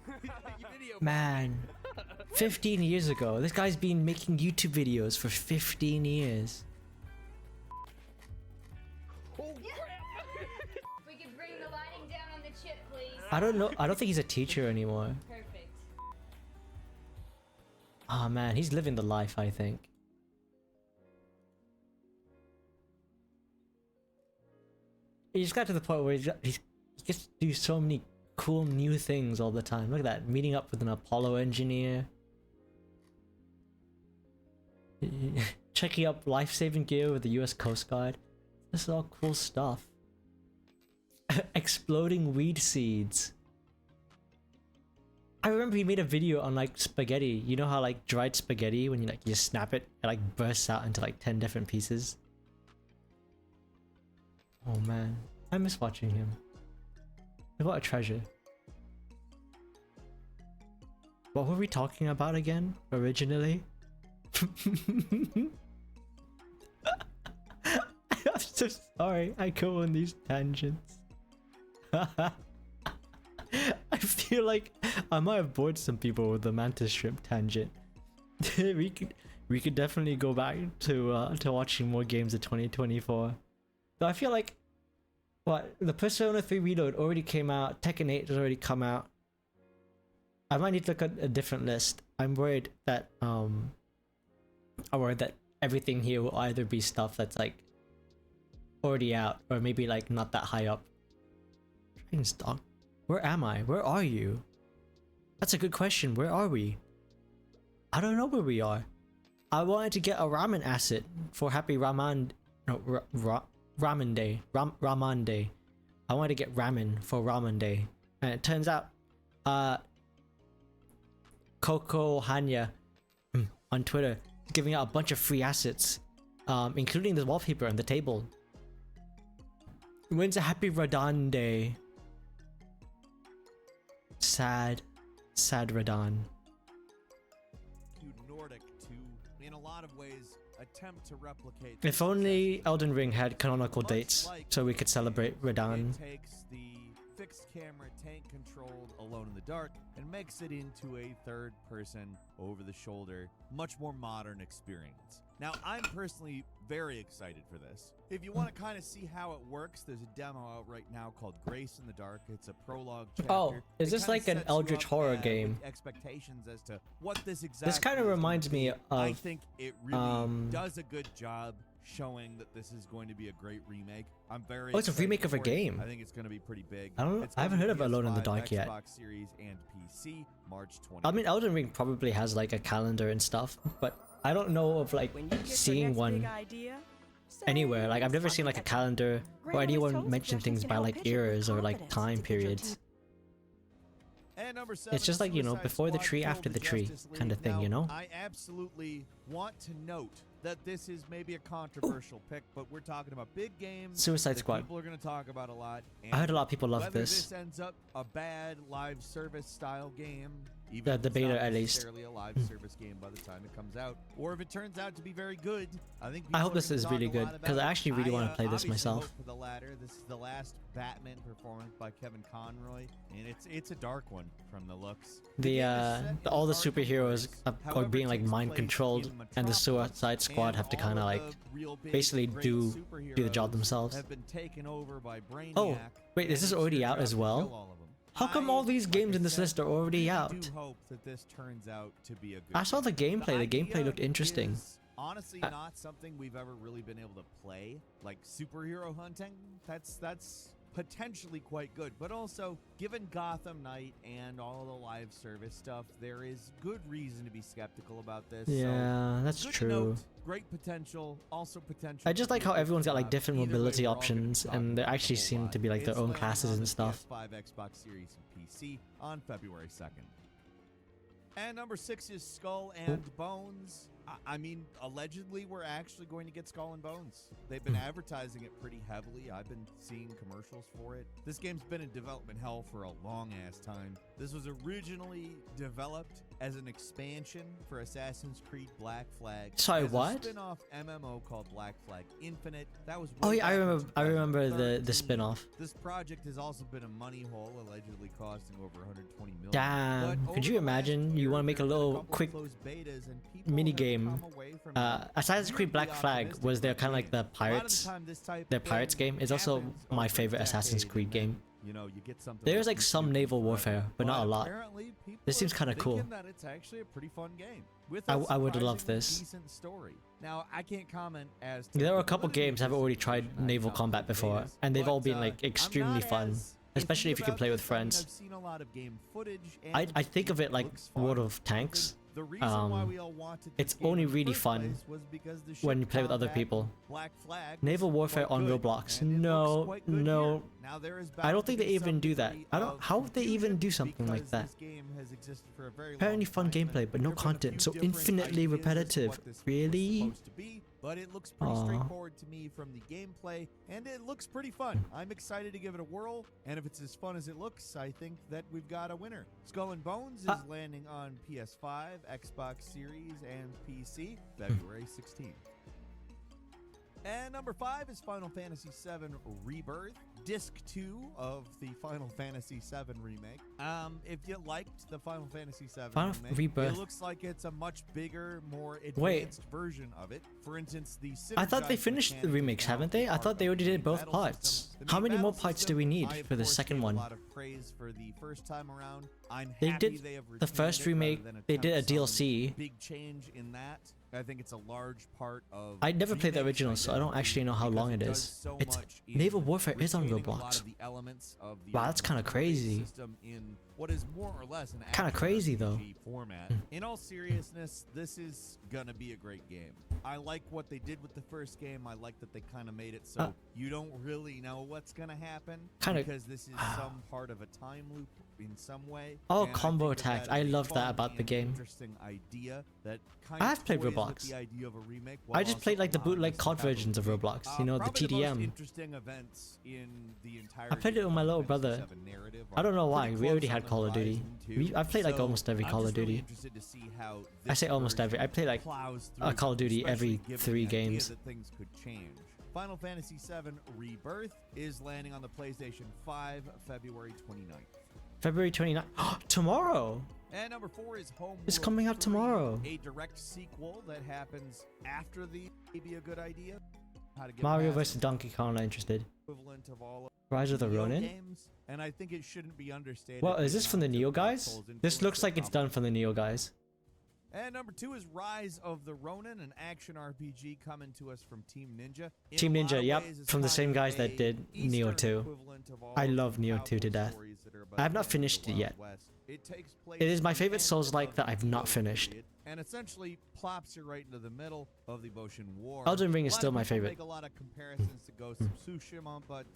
Man, 15 years ago. This guy's been making YouTube videos for 15 years. We could bring the lighting down on the chip, please. I don't know. I don't think he's a teacher anymore. Perfect. Oh man, he's living the life, I think. He just got to the point where he gets to do so many cool new things all the time. Look at that, meeting up with an Apollo engineer. Checking up life-saving gear with the US Coast Guard. This is all cool stuff. Exploding weed seeds. I remember he made a video on like spaghetti. You know how like dried spaghetti, when you like you snap it, it like bursts out into like 10 different pieces. Oh man, I miss watching him. What a treasure. What were we talking about again originally? I'm so sorry, I go on these tangents. I feel like I might have bored some people with the mantis shrimp tangent. we could definitely go back to watching more games of 2024. Though I feel like the Persona 3 Reload already came out, Tekken 8 has already come out. I might need to look at a different list. I'm worried that everything here will either be stuff that's like already out or maybe like not that high up. Dragon's Dog. Where am I? Where are you? That's a good question. Where are we? I don't know where we are. I wanted to get a ramen asset for Happy Raman. No, Ramen Day. Raman Day. I wanted to get ramen for Ramen Day. And it turns out, Coco Hanya on Twitter is giving out a bunch of free assets, including the wallpaper on the table. When's a Happy Radan Day? Sad Radan. Nordic to, in a lot of ways, attempt to replicate. If only Elden Ring had canonical dates, so we could celebrate Radan. It takes the fixed camera tank controlled Alone in the Dark and makes it into a third person over the shoulder, much more modern experience. Now, I'm personally very excited for this. If you want to kind of see how it works, there's a demo out right now called Grace in the Dark. It's a prologue chapter. Oh, is this like an Eldritch horror game? Expectations as to what this exactly. This kind of reminds me of. I think it really does a good job showing that this is going to be a great remake. I'm very. Oh, it's a remake of a game. I think it's going to be pretty big. I haven't heard of Alone in the Dark yet. Xbox Series and PC, March 20th. I mean, Elden Ring probably has like a calendar and stuff, but I don't know of like seeing one anywhere. Like I've never seen like a calendar or anyone mention things by like eras or like time periods. It's just like, you know, before the tree, after the tree kind of thing, you know? I absolutely want to note that this is maybe a controversial pick, but we're talking about big games. Suicide Squad. People are going to talk about a lot. I heard a lot of people love whether this. This ends up a bad live service style game, even The if it's beta not at least. necessarily a live service game by the time it comes out, or if it turns out to be very good. I hope this is really good because I actually really want to play this myself. Hope for the latter. This is the last Batman performance by Kevin Conroy, and it's a dark one from the looks. All the superheroes are being like mind controlled, and the Suicide Squad have to kind of like basically do the job themselves. Oh, wait, is this already out as well? How come all these games in this list are already out? I saw the gameplay. The gameplay looked interesting. Honestly, not something we've ever really been able to play. Like superhero hunting, that's potentially quite good. But also, given Gotham Knight and all the live service stuff, there is good reason to be skeptical about this. Yeah, so, that's good true. Note, great potential, also potential. I just like how everyone's got like different mobility options, and they actually seem to be like their own classes and stuff. PS5, Xbox Series, and PC on February 2nd. And number 6 is Skull and Bones. I mean, allegedly, we're actually going to get Skull and Bones. They've been advertising it pretty heavily. I've been seeing commercials for it. This game's been in development hell for a long-ass time. This was originally developed as an expansion for Assassin's Creed Black Flag. Sorry, as what? A spin-off MMO called Black Flag Infinite. That was. Oh yeah, I remember the spin-off. This project has also been a money hole, allegedly costing over 120 million. Damn! Could you imagine? You want to make a little quick mini game. Assassin's Creed Black Flag was their kind of like the pirates. Their pirates game is also my favorite Assassin's Creed game. You know, you get something. There's like some naval warfare, but not a lot. This seems kind of cool. That it's actually a pretty fun game. I would love this. Decent story. Now, I can't comment as to there are a couple games I've already tried naval combat before, and they've all been like extremely fun, especially if you can play with friends. I think of it like World of Tanks. The reason why we all wanted it's this game only in the really first fun place was because the when ship you play with other combat people. Black Flag was Naval Warfare quite on good, Roblox. and it looks No, quite good no. here. Now, there is I don't bound think to they be even some do that. degree I don't. of How would they even do something like because that? this game has existed for a very Apparently long fun time, gameplay, and but no there have been a content. few So different infinitely ideas as to repetitive. what this was Really? supposed to be, but it looks pretty Aw. straightforward to me from the gameplay, and it looks pretty fun. I'm excited to give it a whirl, and if it's as fun as it looks, I think that we've got a winner. Skull and Bones is landing on PS5, Xbox Series, and PC February 16th. And number 5 is Final Fantasy VII Rebirth, Disc 2 of the Final Fantasy VII remake. If you liked the Final Fantasy VII Final remake, Rebirth. it looks like it's a much bigger, more advanced Wait. version of it. For instance, the I thought they synergized finished the mechanic remakes, is now haven't they? I part thought they of already the did both battle parts. system. The How main many more battle parts do system, we need I, of for the course, second gave one? A lot of praise for the first time around. I'm They happy did they have the retained first it rather remake. than They did a attempt some DLC. Big change in that. I think it's a large part of. I never played the remakes original, so I don't identity actually know how because long it does is. so It's much in Naval Warfare is on retaining a lot Roblox. of the elements of the Wow, that's original kind of crazy. system in what is more or less an Kind of action crazy though. RPG format. In all seriousness, this is gonna be a great game. I like what they did with the first game. I like that they kind of made it so you don't really know what's gonna happen Kinda- because this is some part of a time loop in some way. Oh, And I combo think that attacks. that is I a love that fun about the and game. Interesting idea that kind I of have played toys with Roblox. the idea of a remake I while just also played like the allowing bootleg us to COD have a versions of remake. Roblox. You know, the Probably the most TDM. interesting events in the entire I played it with my little brother. I don't know why. We already had Call of Duty. I've played like almost every Call of Duty. I say almost every. I play like Call of Duty every 3 games. That things could change. Final Fantasy VII Rebirth is landing on the PlayStation 5 February 29th. February 29th. Tomorrow! And number 4 is Homeworld It's coming out 3, tomorrow. a direct sequel that happens after the maybe a good idea. How to get Mario past vs. Donkey Kong, not interested. equivalent of all of Rise of the Neo Ronin? games, and I think it shouldn't be understated. Well, is the this from the amount of Neo Dark guys? Souls This influence looks that like it's comes done from the Neo guys. And number 2 is Rise of the Ronin, an action RPG coming to us from Team Ninja. In Team a lot Ninja, of yep, ways, it's from the kind same of guys that a did Neo Eastern 2. equivalent of all I of love the Neo cowboy 2 to death. stories that are about I have the not end of finished the it yet. Wild West. It takes place It is my from the favorite end Souls-like of that I've the not Edo finished. period, and essentially plops you right into the middle of the Boshin War. Elden Ring is A lot still of my people favorite. Make a lot of comparisons to Ghost of Tsushima, but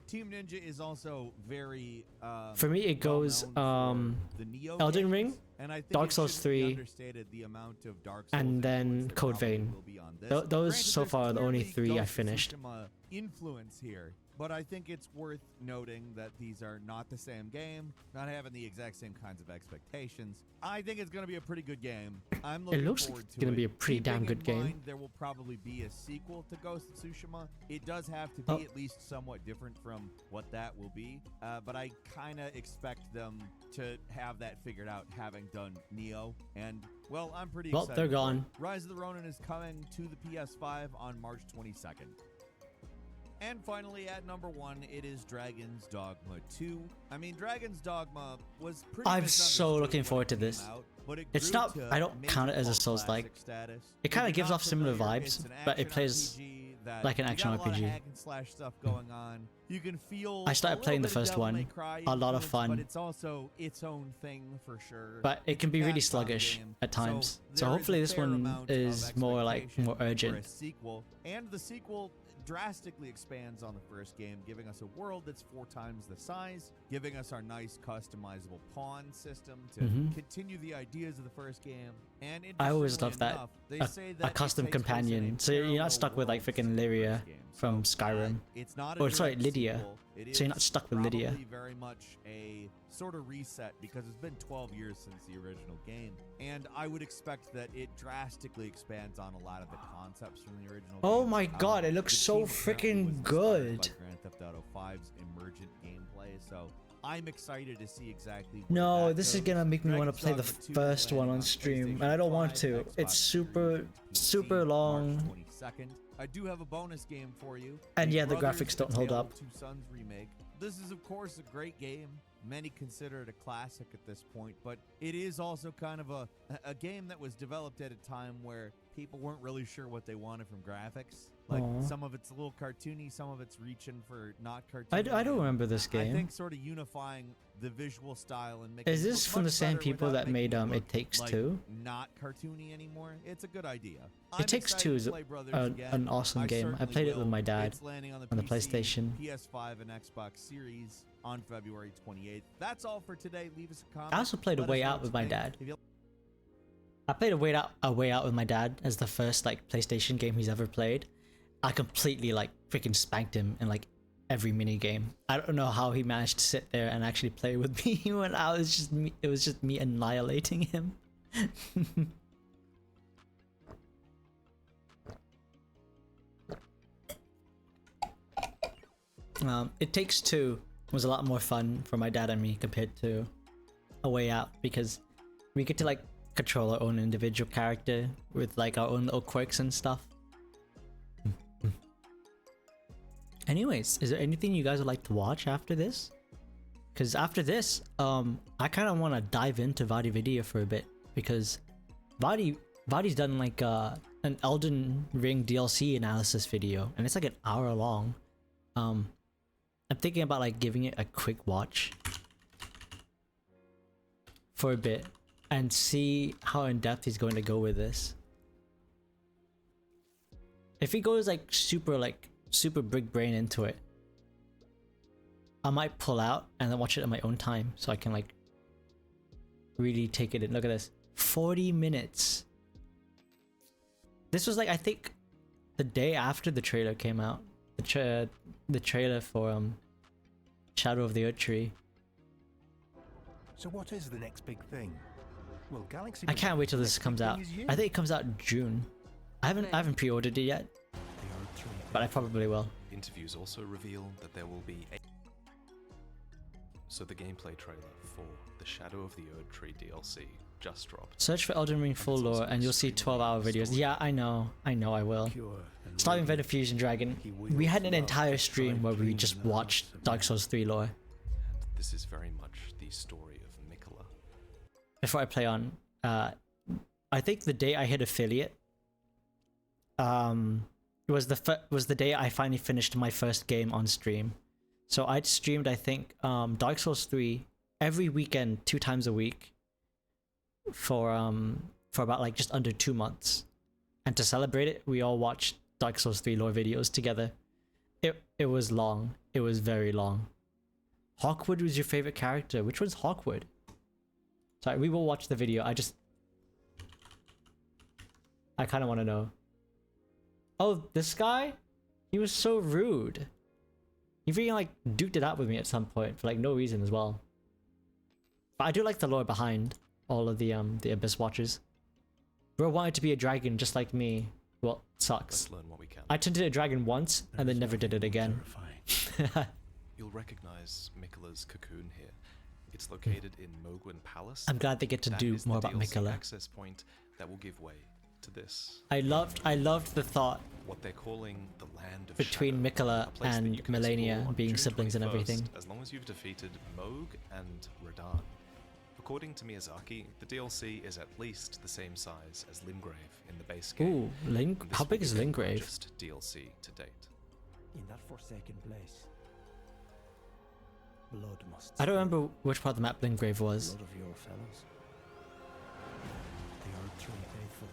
Team Ninja is also very For me, it goes well-known for the Neo Elden games, Ring, and I think Dark it Souls shouldn't be 3, understated the amount of Dark Souls and then influence that Code probably Vein. will be on this. Those Granted, so there's far are the only clearly 3 I Ghost of finished. Tsushima influence here, but I think it's worth noting that these are not the same game, not having the exact same kinds of expectations. I think it's going to be a pretty good game. I'm looking looks like forward it's to gonna it. be a pretty damn Keeping good in game. mind there will probably be a sequel to Ghost of Tsushima. It does have to be at least somewhat different from what that will be, but I kind of expect them to have that figured out, having done Neo. And well, I'm pretty Well, excited. they're for it. gone. Rise of the Ronin is coming to the PS5 on March 22nd. And finally, at number 1, it is Dragon's Dogma 2. I mean, Dragon's Dogma was pretty I'm so misunderstood looking when forward it to came this. out, but it It's grew not. to I don't major count it as a cult Souls-like. classic status. It kind If of you're gives not off similar familiar, vibes, it's an but it action plays RPG that like an you action got a lot of RPG. hack and slash stuff going on. You can feel I started a playing the little bit of first Devil May one. Cry A lot of influence, fun. but it's also its own thing for sure. But it can be It's a really Capcom sluggish game, at times. So there is a hopefully this fair one amount of is more like expectation more for urgent. a sequel, and the sequel drastically expands on the first game, giving us a world that's 4 times the size, giving us our nice customizable pawn system to continue the ideas of the first game. And I always love interestingly that. enough, they A, say a that it custom takes place in a companion. So you're parallel not stuck with like world freaking to the Lyria first game. from So, Skyrim. it's not a Or sorry, direct Lydia. sequel. It So you're not is stuck with Lydia. probably very much a sort of reset because it's been 12 years since the original game, and I would expect that it drastically expands on a lot of the concepts from the original Oh game. my god, it looks the so team apparently freaking was inspired good. by Grand Theft Auto 5's emergent gameplay, so I'm excited to see exactly where No, that this is goes. gonna make me want to Dragon's play the Dogma 2 first one landing on stream, PlayStation and I don't want 5, to. Xbox It's Series, super, and PC, super March long. 22nd. I do have a bonus game for you. And The yeah, the Brothers, graphics The don't hold Tale up. of Two Sons remake. This is, of course, a great game. Many consider it a classic at this point, but it is also kind of a game that was developed at a time where people weren't really sure what they wanted from graphics. Like, some of it's a little cartoony, some of it's reaching for not cartoony. I don't remember this game. I think sort of unifying the visual style and making Is it this look from the much same better people without that made making It look Takes like Two? not cartoony anymore. It's a good idea. It Takes Two is an awesome game. I played it with my dad It's landing on the PC, PlayStation. PS5, and Xbox Series on February 28th. That's all for today. Leave us a comment. I also played A Let us Way know Out what with you my think. dad. If you I played A Way Out with my dad as the first like PlayStation game he's ever played. I completely like freaking spanked him in like every mini game. I don't know how he managed to sit there and actually play with me when I was just me. It was just me annihilating him. It Takes Two was a lot more fun for my dad and me compared to A Way Out because we get to like control our own individual character with like our own little quirks and stuff. Anyways, is there anything you guys would like to watch after this? Because after this, I kind of want to dive into Vadi Video for a bit because Vadi's done like an Elden Ring DLC analysis video and it's like an hour long. I'm thinking about like giving it a quick watch for a bit and see how in depth he's going to go with this. If he goes like super big brain into it, I might pull out and then watch it at my own time so I can like really take it in. Look at this, 40 minutes. This was like, I think the day after the trailer came out, the trailer for Shadow of the Erdtree. So what is the next big thing? Well, Galaxy. I can't wait till this comes out. I think it comes out in June. I haven't pre-ordered it yet, but I probably will. Interviews also reveal that there will be so the gameplay trailer for the Shadow of the Erdtree DLC just dropped. Search for Elden Ring full lore and you'll see 12-hour videos. Yeah, I know I will. Starting Venom Fusion Dragon, we had an entire stream where we just watched Dark Souls 3 lore. This is very much the story of Mikola. Before I play on, I think the day I hit affiliate, was the day I finally finished my first game on stream. So I'd streamed, I think, Dark Souls 3 every weekend, 2 times a week, for about like just under 2 months. And to celebrate it, we all watched Dark Souls 3 lore videos together. It was long. It was very long. Hawkwood was your favorite character. Which one's Hawkwood? Sorry, we will watch the video. I kind of want to know. Oh, this guy? He was so rude. He really like duked it out with me at some point for like no reason as well. But I do like the lore behind all of the Abyss Watchers. Bro wanted to be a dragon just like me. Well, sucks. Let's learn what we can. I turned into a dragon once and then never did it again. You'll recognize Mikola's cocoon here. It's located in Mogwin Palace. I'm glad they get to That do is the more about DLC Mikola. access point that will give way to this. I loved the thought What they're calling the Land of between Shadow, Mikola a place that you and can Melania explore on being June siblings and 21st, everything. As long as you've defeated Moog and Radahn. According to Miyazaki, the DLC is at least the same size as Limgrave in the base game. Ooh, and this how will big be is the Limgrave? largest DLC to date. In that forsaken place, blood must. I don't remember which part of the map Limgrave was. Blood of your fellows. The Erdtree faithful.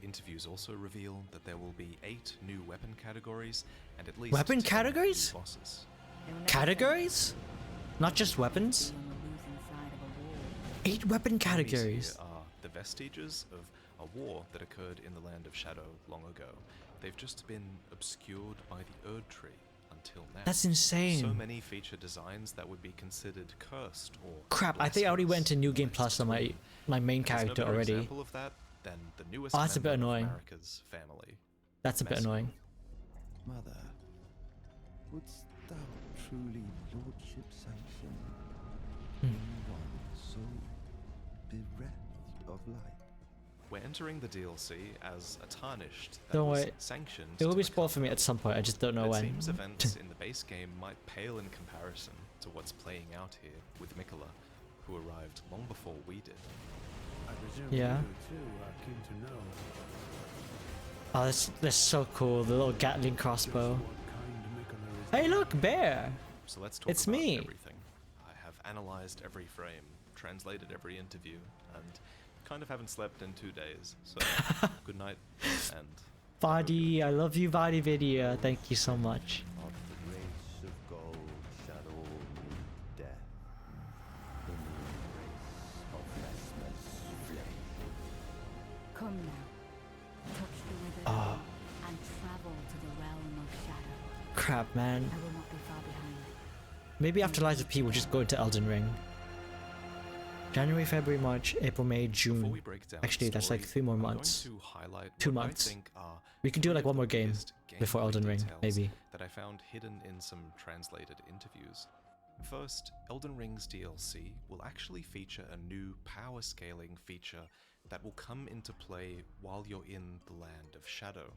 Interviews also reveal that there will be 8 new weapon categories and at least Weapon 10 categories? new bosses. Categories? Not just weapons? 8 weapon Enemies here categories. are the vestiges of a war that occurred in the Land of Shadow long ago. They've just been obscured by the Erdtree until now. That's insane. So many feature designs that would be considered cursed or Crap, I think I already went to New Game blasphemous Plus on my main If there's no character better already. example of that than the newest Oh, that's a bit member of annoying. America's family. That's a bit Messi. annoying. Mother, wouldst thou truly lordship sanction one so bereft of life? We're entering the DLC as a tarnished that Don't was worry. sanctioned. It will to be spoiled for me at some point. I just don't know it when. seems events in the base game might pale in comparison to what's playing out here with Mikola, who arrived long before we did. I presume Yeah. you too are keen to know Oh, that's so cool. The little Gatling crossbow. Hey, look, bear. So let's talk It's about me. everything. I have analyzed every frame, translated every interview, and kind of haven't slept in 2 days. So good night, and Vadi, I love you, Vadi Video. Thank you so much. Of the race of gold shall all meet death. The new race of restless flame. Come now. Touch the withered Oh, and travel to the realm of shadow. crap, man. I will not be far behind. Maybe after Lies of P, we'll just go into Elden Ring. January, February, March, April, May, before June. we break down Actually, the that's like story, 3 more I'm going months. to highlight 2 what I months. think are We could do three like of one the more game biggest before gameplay Elden Ring, details maybe. that I found hidden in some translated interviews. First, Elden Ring's DLC will actually feature a new power scaling feature that will come into play while you're in the Land of Shadow.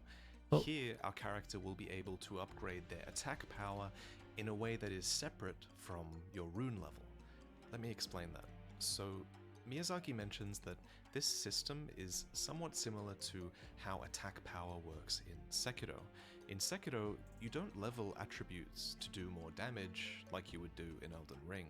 Oh. Here, our character will be able to upgrade their attack power in a way that is separate from your rune level. Let me explain that. So, Miyazaki mentions that this system is somewhat similar to how attack power works in Sekiro. In Sekiro, you don't level attributes to do more damage like you would do in Elden Ring.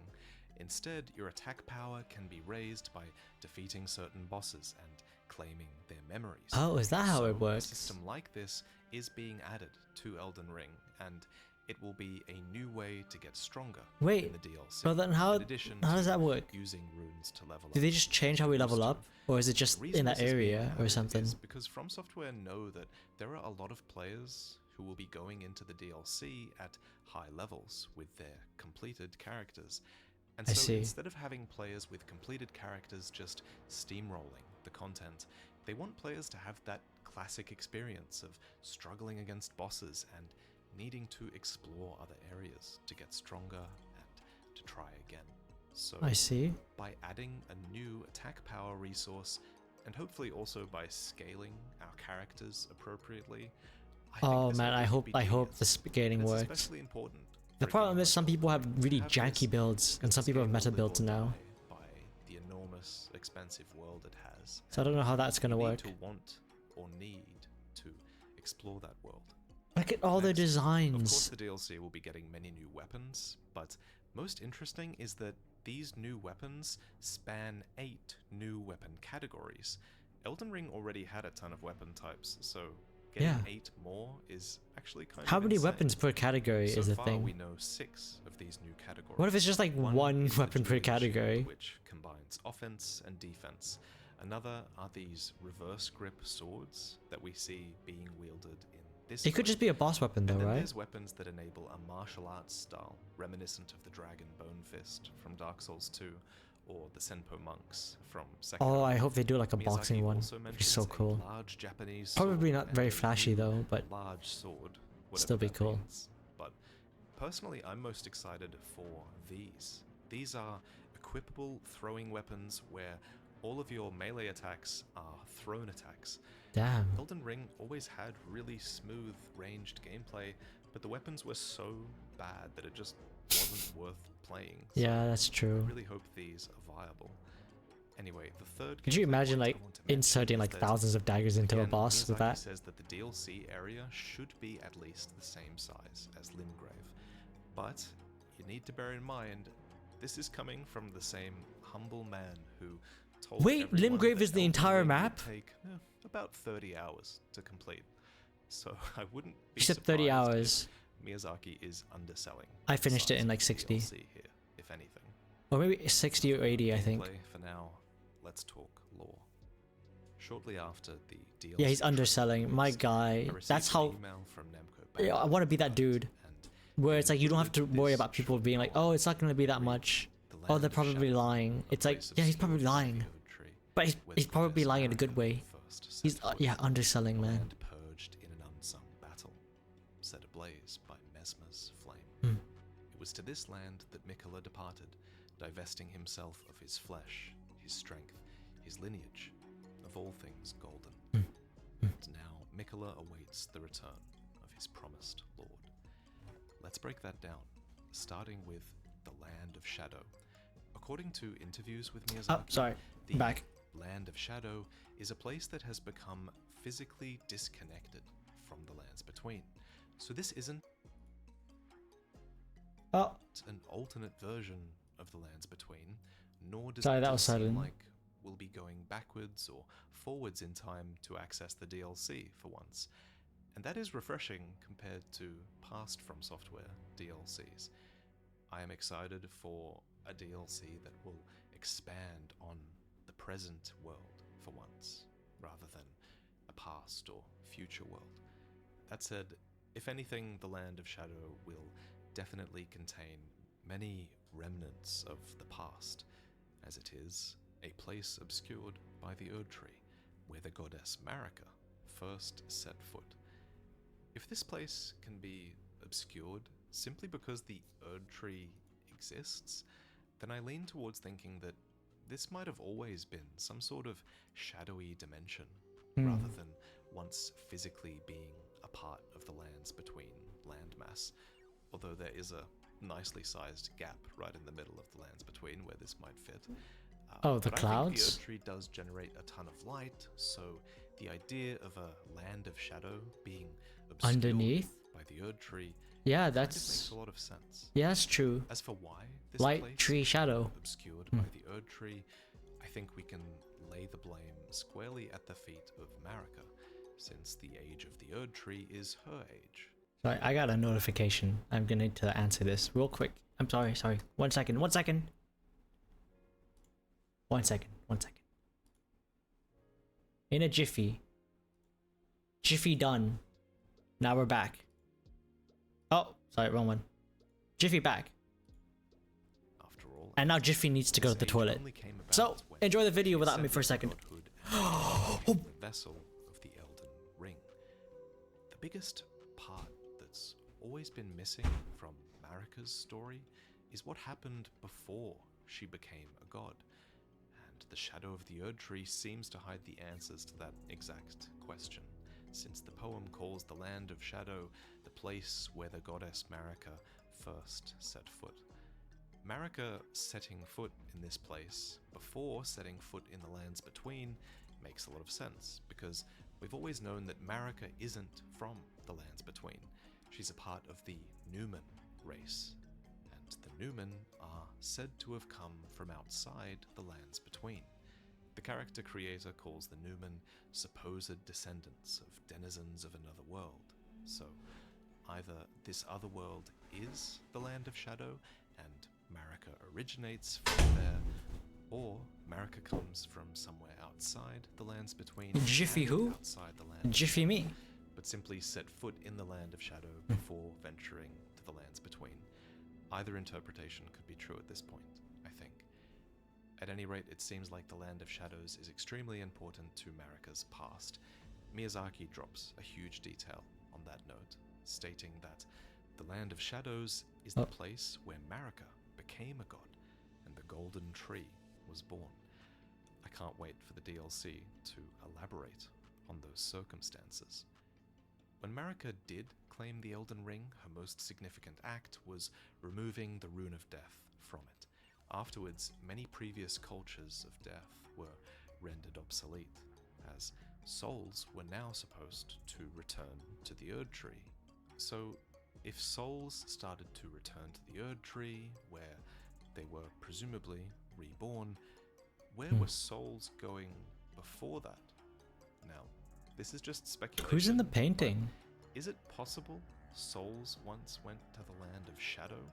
Instead, your attack power can be raised by defeating certain bosses and claiming their memories. Oh, is that how it So, works? A system like this is being added to Elden Ring, and it will be a new way to get stronger Wait, in the DLC. but then how in addition does to that work? using runes to level Do up. they just change how we level up? Or is it just The reason in that this is being area or added something? is because From Software know that there are a lot of players who will be going into the DLC at high levels with their completed characters. And I so see. instead of having players with completed characters just steamrolling the content, they want players to have that classic experience of struggling against bosses and needing to explore other areas to get stronger and to try again. So I see. by adding a new attack power resource, and hopefully also by scaling our characters appropriately, I think Oh this man, will I really hope be the needed. scaling It's works. especially important The for a problem game is some like people have Elden Ring really to have janky this, builds, and because some people have the meta game will builds live or now. die by the enormous, expensive world it has. So I don't know how that's gonna You need work. to want or need to explore that world. Look at all the Next, Of designs. course, the DLC will be getting many new weapons, but most interesting is that these new weapons span 8 new weapon categories. Elden Ring already had a ton of weapon types, so getting Yeah. 8 more is actually kind How of many insane. weapons per category So is the far, thing? we know 6 of these new categories. What if it's just like one is the weapon per Druid Shield, category? which combines offense and defense. Another are these reverse grip swords that we see being wielded in this. It could just be a boss weapon though, And then right? there's weapons that enable a martial arts style, reminiscent of the Dragon Bone Fist from Dark Souls 2, or the Senpo monks from Sekiro. Oh, I hope they do like a Miyazaki boxing one. also It'd be so mentions a cool. large Japanese Probably sword not and very a flashy new though, but large sword, whatever still be that cool. means. But personally, I'm most excited for these. These are equipable throwing weapons where all of your melee attacks are thrown attacks. Damn. Elden Ring always had really smooth ranged gameplay, but the weapons were so bad that it just wasn't worth playing. So Yeah, that's true. I really hope these are viable. Anyway, the third Could you gameplay imagine point like I want to mention inserting is like that, thousands of daggers into a again, boss with Miyazaki that? says that the DLC area should be at least the same size as Limgrave. But you need to bear in mind, this is coming from the same humble man who told Wait, everyone Limgrave that is the Elden entire Ring would map? take about 30 hours to complete. So I wouldn't be You said 30 surprised hours. if Miyazaki is underselling. I the finished it size in of like the 60. DLC here, if anything. Or maybe 60 or 80, I think. Gameplay for now, let's talk lore. Shortly after the DLC Yeah, he's trailer underselling. My released, guy. I received That's an how. email from Namco Yeah, I Bandai want to be that dude. Where it's like you don't have to included worry this about people being like, oh, it's not going to be that much. Oh, land they're of probably shadow, lying. a It's like, place of yeah, he's snow probably and lying. oak tree, But where he's the probably goddess lying in a good Naraka way. first set He's, foot, yeah, underselling, the man. land purged in an unsung battle, set ablaze by Mesmer's flame. Hmm. It was to this land that Mikola departed, divesting himself of his flesh, his strength, his lineage, of of all things golden. And now Mikola awaits the return of his promised lord. Let's break that down, starting with the Land of Shadow. According to interviews with Miyazaki, the back. Land of Shadow is a place that has become physically disconnected from the lands between. So this isn't an alternate version of the lands between, nor does it seem like we'll be going backwards or forwards in time to access the DLC for once. And that is refreshing compared to past From Software DLCs. I am excited for a DLC that will expand on the present world for once, rather than a past or future world. That said, if anything, the Land of Shadow will definitely contain many remnants of the past, as it is a place obscured by the Erd Tree, where the goddess Marika first set foot. If this place can be obscured simply because the Erd Tree exists, then I lean towards thinking that this might have always been some sort of shadowy dimension, rather than once physically being a part of the lands between landmass, although there is a nicely sized gap right in the middle of the lands between where this might fit. The but clouds? I think the Erd Tree does generate a ton of light, so the idea of a Land of Shadow being obscured underneath by the Erd Tree, yeah, that makes a lot of sense. Yeah, that's true. As for why this light place tree shadow obscured by the Erd Tree, I think we can lay the blame squarely at the feet of Marika, since the age of the Erd Tree is her age. Sorry, I got a notification. I'm gonna need to answer this real quick. I'm sorry. 1 second. 1 second. 1 second. 1 second. In a jiffy. Jiffy done. Now we're back. Oh, sorry, wrong one. Jiffy back. After all, and now Jiffy needs to go to the toilet. So, enjoy the video without me for a second. The vessel of the Elden Ring. The biggest part that's always been missing from Marika's story is what happened before she became a god. And the shadow of the Erd Tree seems to hide the answers to that exact question, since the poem calls the Land of Shadow the place where the goddess Marika first set foot. Marika setting foot in this place before setting foot in the lands between makes a lot of sense, because we've always known that Marika isn't from the lands between. She's a part of the Newman race, and the Newman are said to have come from outside the lands between. The character creator calls the Newman supposed descendants of denizens of another world. So, either this other world is the Land of Shadow, and Marika originates from there, or Marika comes from somewhere outside the lands between. Jiffy who? Outside the land. Jiffy me. But simply set foot in the Land of Shadow before venturing to the lands between. Either interpretation could be true at this point, I think. At any rate, it seems like the Land of Shadows is extremely important to Marika's past. Miyazaki drops a huge detail on that note, stating that the Land of Shadows is the place where Marika became a god, and the Golden Tree was born. I can't wait for the DLC to elaborate on those circumstances. When Marika did claim the Elden Ring, her most significant act was removing the Rune of Death from it. Afterwards, many previous cultures of death were rendered obsolete, as souls were now supposed to return to the Erd Tree. So, if souls started to return to the Erd Tree, where they were presumably reborn, where were souls going before that? Now, this is just speculation. Who's in the painting? Is it possible souls once went to the Land of Shadow?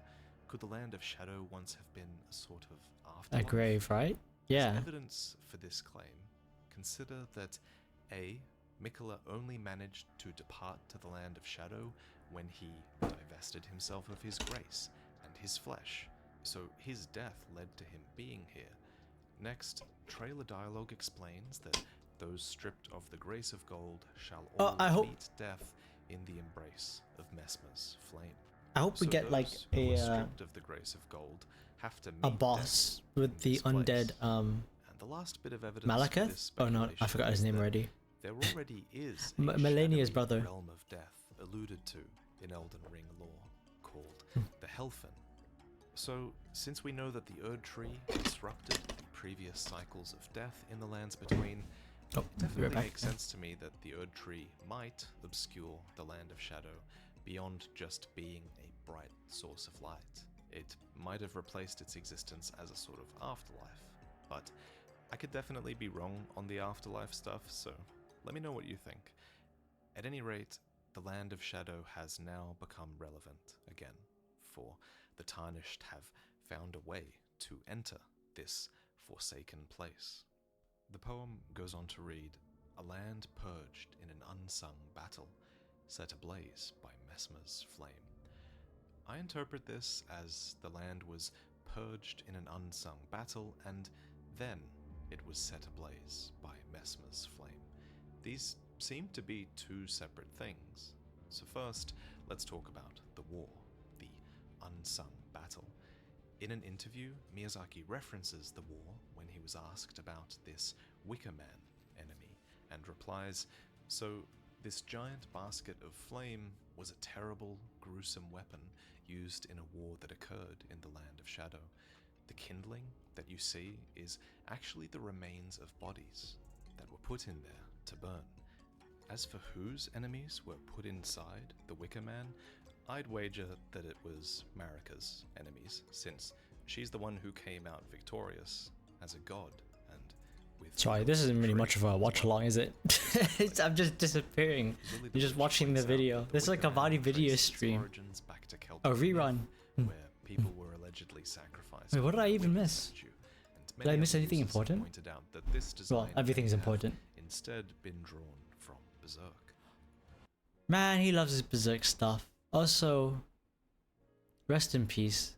Could the Land of Shadow once have been a sort of afterlife? A grave, right? Yeah. As evidence for this claim, consider that A. Mikola only managed to depart to the Land of Shadow when he divested himself of his grace and his flesh, so his death led to him being here. Next, trailer dialogue explains that those stripped of the grace of gold shall all meet death in the embrace of Messmer's flame. I hope we get like stripped of the grace of gold have to a meet boss with the undead And the last bit of evidence for Malekith? this Oh no, I speculation forgot his is name that already. there already is a Melania's shadowy brother. realm of death alluded to in Elden Ring lore called the Helfen. So, since we know that the Erd Tree disrupted the previous cycles of death in the lands between, it definitely makes sense to me that the Erd Tree might obscure the Land of Shadow beyond just being a bright source of light. It might have replaced its existence as a sort of afterlife, but I could definitely be wrong on the afterlife stuff, so let me know what you think. At any rate, the Land of Shadow has now become relevant again, for the Tarnished have found a way to enter this forsaken place. The poem goes on to read, "A land purged in an unsung battle, set ablaze by Messmer's flame." I interpret this as the land was purged in an unsung battle, and then it was set ablaze by Messmer's flame. These seem to be two separate things. So first, let's talk about the war, the unsung battle. In an interview, Miyazaki references the war when he was asked about this Wicker Man enemy, and replies, "So this giant basket of flame was a terrible, gruesome weapon used in a war that occurred in the Land of Shadow. The kindling that you see is actually the remains of bodies that were put in there to burn. As for whose enemies were put inside the Wicker Man, I'd wager that it was Marika's enemies, since she's the one who came out victorious as a god, and with... Sorry, this isn't really much of a watch along, is it? I'm just disappearing. You're just watching the video. This is like a Vadi video stream. A rerun. Where people were allegedly sacrificed. Wait, what did I even miss? Did I miss anything important? Pointed out that this Well, design everything's may have important. instead been drawn from Berserk. Man, he loves his Berserk stuff. Also, rest in peace.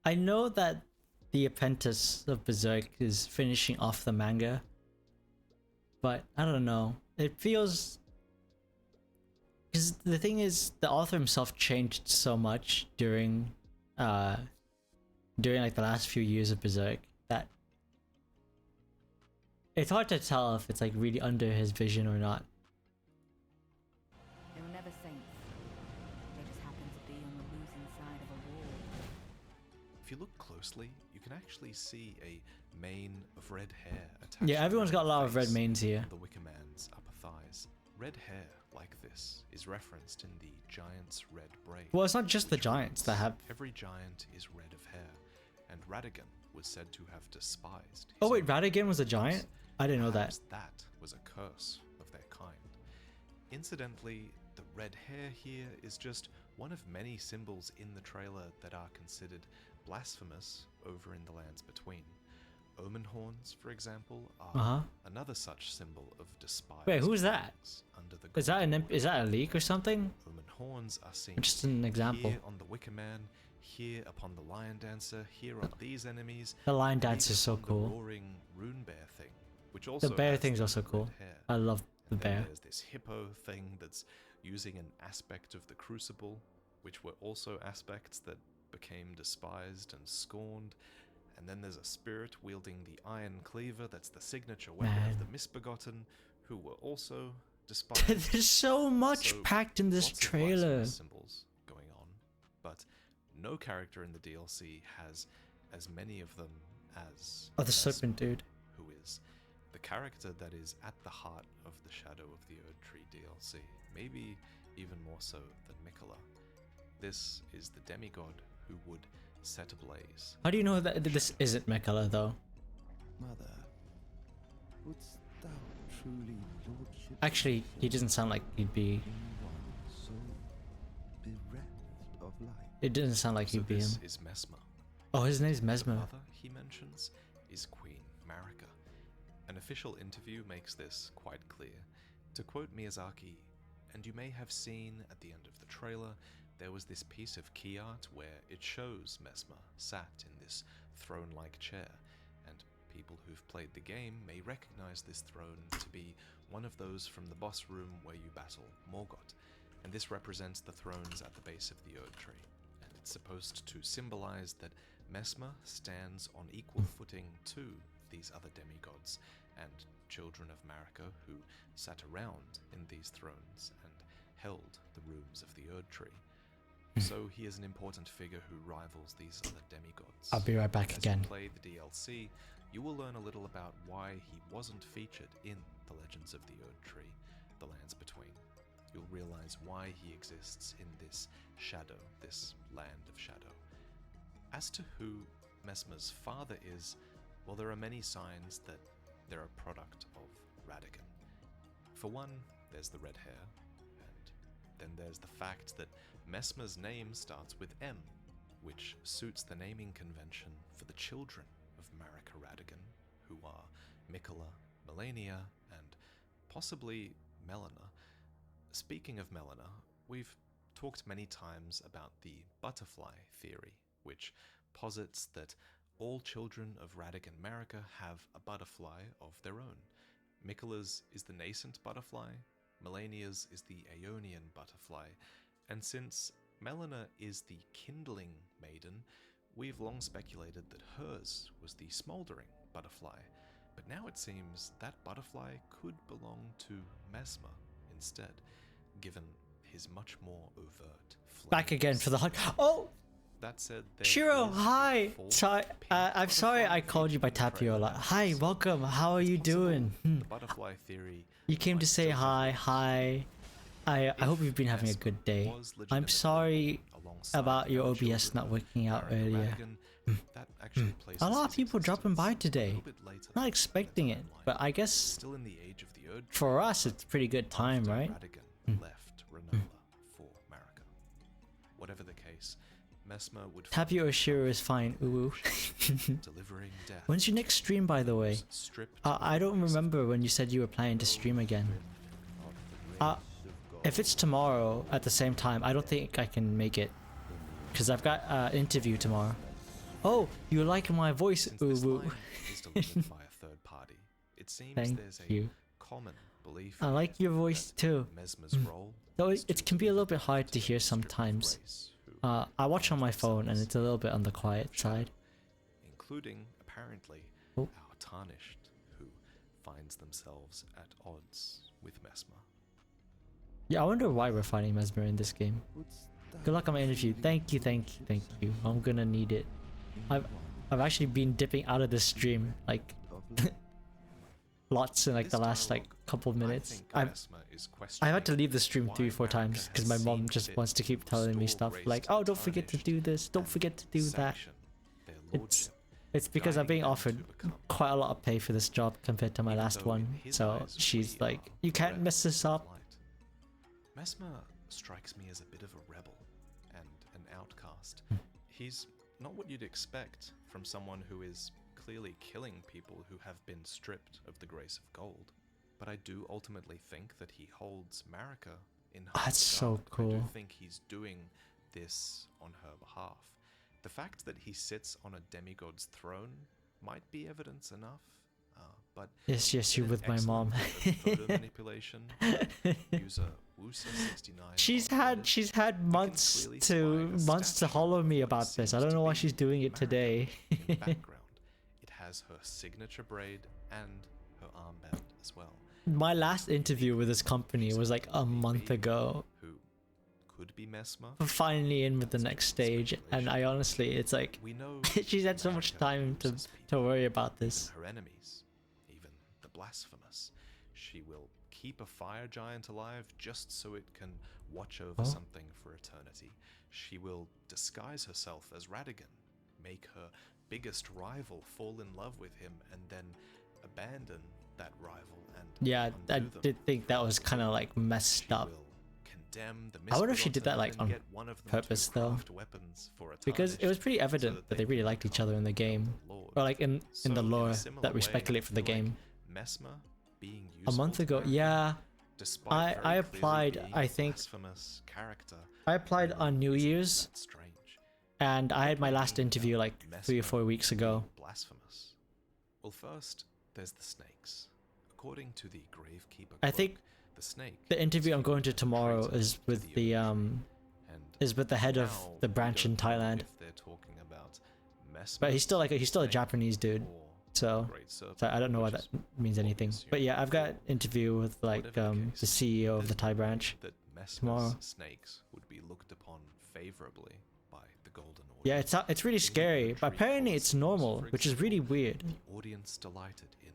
I know that the apprentice of Berserk is finishing off the manga, but I don't know. It feels... Because the thing is, the author himself changed so much during like the last few years of Berserk that it's hard to tell if it's like really under his vision or not. They were never saints. They just happened to be on the losing side of a war. If you look closely, you can actually see a mane of red hair attached. Yeah, everyone's to got a lot the of red face manes here. on the Wicker Man's upper thighs. Red hair like this is referenced in the giant's red braid. Well, it's not just the giants that have... Every giant is red of hair, and Radigan was said to have despised. Oh wait, Radigan was a giant? I didn't know that. That was a curse of their kind. Incidentally, the red hair here is just one of many symbols in the trailer that are considered blasphemous over in the lands between. Omen horns, for example, are another such symbol of despise. Wait, who's that? Under the Is that a leak or something? Omen horns are seen Just an example. here on the Wicker Man, here upon the Lion Dancer, here on these enemies. The Lion and Dancer is even so on the cool. roaring rune bear thing, which also The bear has thing's the also red cool. hair. I love the And then bear. There's this hippo thing that's using an aspect of the Crucible, which were also aspects that became despised and scorned. And then there's a spirit wielding the Iron Cleaver that's the signature weapon of the Misbegotten, who were also despised. There's so much packed in this lots of trailer. blasphemous symbols going on, but no character in the DLC has as many of them as Oh, the Vesper, serpent dude. who is the character that is at the heart of the Shadow of the Erd Tree DLC, maybe even more so than Mikola. This is the demigod who would set ablaze. How do you know that this isn't Mekala though? Mother, wouldst thou truly lordship Actually, he doesn't sound like he'd be... one so bereft of life? It doesn't sound like So he'd be him. this is Mesmer. Oh, his name's The Mesmer. mother he mentions is Queen Marika. An official interview makes this quite clear. To quote Miyazaki, "And you may have seen at the end of the trailer, there was this piece of key art where it shows Mesmer sat in this throne-like chair, and people who've played the game may recognize this throne to be one of those from the boss room where you battle Morgoth, and this represents the thrones at the base of the Erd Tree, and it's supposed to symbolize that Mesmer stands on equal footing to these other demigods and children of Marika who sat around in these thrones and held the rooms of the Erd Tree. So he is an important figure who rivals these other demigods. I'll be right back As again. you play the DLC, you will learn a little about why he wasn't featured in the Legends of the Erd Tree, the Lands Between. You'll realize why he exists in this shadow, this land of shadow. As to who Messmer's father is, well, there are many signs that they're a product of Radigan. For one, there's the red hair, and then there's the fact that Messmer's name starts with M, which suits the naming convention for the children of Marika Radigan, who are Mikola, Melania, and possibly Melina. Speaking of Melina, we've talked many times about the butterfly theory, which posits that all children of Radigan Marika have a butterfly of their own. Mikola's is the nascent butterfly, Melania's is the Aeonian butterfly, and since Melina is the kindling maiden, we've long speculated that hers was the smouldering butterfly, but now it seems that butterfly could belong to Messmer instead, given his much more overt flame. Back again for the hug. Oh! That said, Shiro, hi! Sorry, I'm sorry I called you by Tapiola. Hi, welcome, how are you doing? The butterfly theory. You came to say hi, hi. I hope you've been having a good day. I'm sorry about your OBS not working out earlier. A lot of people dropping by today. Not expecting it, but I guess for us it's pretty good time, right? Left Renola for Marika. Whatever the case, Messmer would Tapio Shiro is fine, ooh. delivering death. When's your next stream, by the way? I don't remember when you said you were planning to stream again. If it's tomorrow at the same time, I don't think I can make it. Because I've got an interview tomorrow. Oh, you like my voice, ooh. Is delivered by a third party. It seems there's a common belief. I like your voice too. Messmer's role Though it can be a little bit hard to hear sometimes. I watch on my phone and it's a little bit on the quiet side. Including, apparently, our Tarnished, who finds themselves at odds with Messmer. Yeah, I wonder why we're fighting Messmer in this game. Good luck on my interview. Thank you, thank you, thank you. I'm gonna need it. I've actually been dipping out of the stream like lots in like the last like couple of minutes. I've had to leave the stream 3-4 times because my mom just wants to keep telling me stuff like, oh, don't forget to do this, don't forget to do that. It's because I'm being offered quite a lot of pay for this job compared to my last one, so she's like, you can't mess this up. Messmer strikes me as a bit of a rebel and an outcast. He's not what you'd expect from someone who is clearly killing people who have been stripped of the grace of gold. But I do ultimately think that he holds Marika in high That's so cool. I do think he's doing this on her behalf. The fact that he sits on a demigod's throne might be evidence enough, but yes, you with my mom. photo manipulation, user Wusa69. She's had months to hollow me about this. I don't know why she's doing it today. In the background, it has her signature braid and her armband as well. My last interview with this company was like a month ago. Who could be Messmer? We're finally in with the next stage, and I honestly, it's like she's had so much time to worry about this. Her enemies, even the blasphemous, she will keep a fire giant alive just so it can watch over something for eternity. She will disguise herself as Radigan, make her biggest rival fall in love with him, and then abandon that rival and yeah, I did think that was kind of like messed up. I wonder if she did that like on purpose though, because it was pretty evident that they really liked each other in the game, or like in the lore that we speculate for the game. A month ago, yeah, I applied. I think I applied on New Year's, and I had my last interview like 3 or 4 weeks ago. Blasphemous. Well, first there's the snakes. According to the Gravekeeper, I think the interview I'm going to tomorrow is with the head of the branch in Thailand. But he's still a Japanese dude, So, I don't know why that means anything. But yeah, I've got an interview with like the CEO of the Thai branch tomorrow. Snakes would be looked upon favorably by the Golden Order. Yeah, it's really scary, but apparently it's normal, which is really weird. The audience delighted in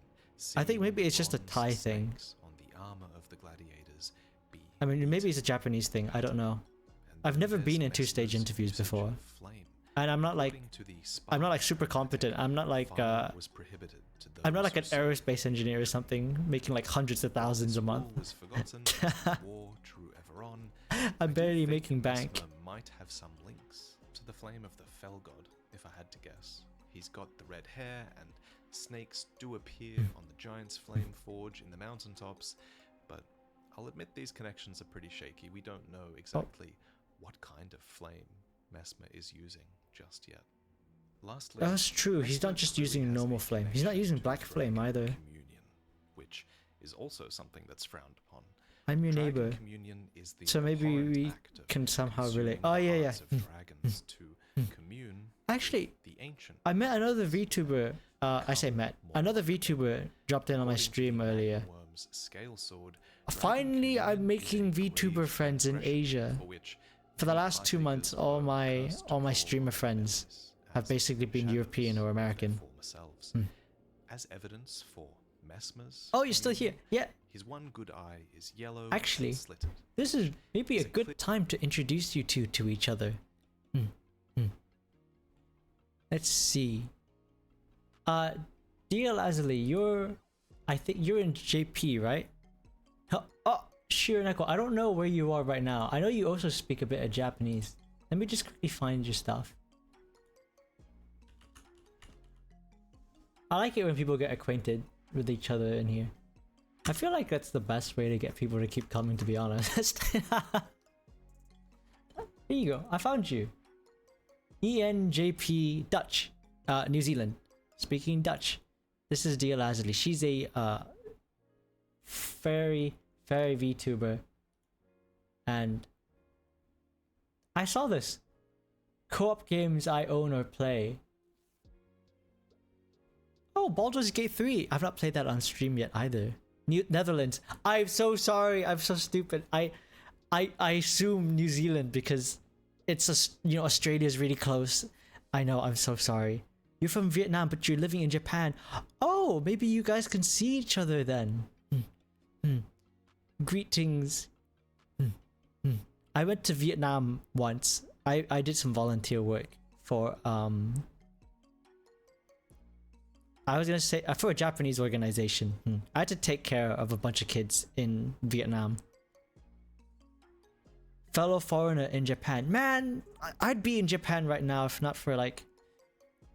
I think maybe it's just a Thai thing. on the armor of the gladiators be I mean, maybe it's a Japanese thing. I don't know. I've never been in two-stage interviews before, and I'm not like super competent. I'm not like I'm not like an aerospace engineer or something making like hundreds of thousands a month. I'm barely making bank. Might have some links to the flame of the Fell God, if I had to guess. He's got the red hair, and snakes do appear on the Giant's Flame Forge in the mountaintops, but I'll admit these connections are pretty shaky. We don't know exactly what kind of flame Mesmer is using just yet. Lastly, That's true. He's not just using normal flame. He's not using black flame either. Communion, which is also something that's frowned upon. I'm your neighbor, so maybe we can somehow relate. Oh yeah. Dragons to commune. Actually, the ancient. I met another VTuber. I say met. Another VTuber dropped in on my stream earlier. Scale sword. Finally, I'm making VTuber friends in Asia. For the last 2 months, all my streamer friends have basically been European or American. As evidence for Mesmer's. Oh, you're still here? Yeah. His one good eye is yellow. Actually, this is maybe a good time to introduce you two to each other. Let's see. DL Azali, I think you're in JP, right? Oh, Shiraneko, I don't know where you are right now. I know you also speak a bit of Japanese. Let me just quickly find your stuff. I like it when people get acquainted with each other in here. I feel like that's the best way to get people to keep coming, to be honest. Here you go. I found you. ENJP Dutch. New Zealand. Speaking Dutch. This is Dia Lazuli. She's a fairy VTuber. And I saw this. Co-op games I own or play. Oh, Baldur's Gate 3. I've not played that on stream yet either. Netherlands. I'm so sorry. I'm so stupid. I assume New Zealand because it's Australia's really close. I know. I'm so sorry. You're from Vietnam, but you're living in Japan. Oh, maybe you guys can see each other then. Greetings. I went to Vietnam once. I did some volunteer work for I was gonna say for a Japanese organization. I had to take care of a bunch of kids in Vietnam. Fellow foreigner in Japan. Man, I'd be in Japan right now if not for like...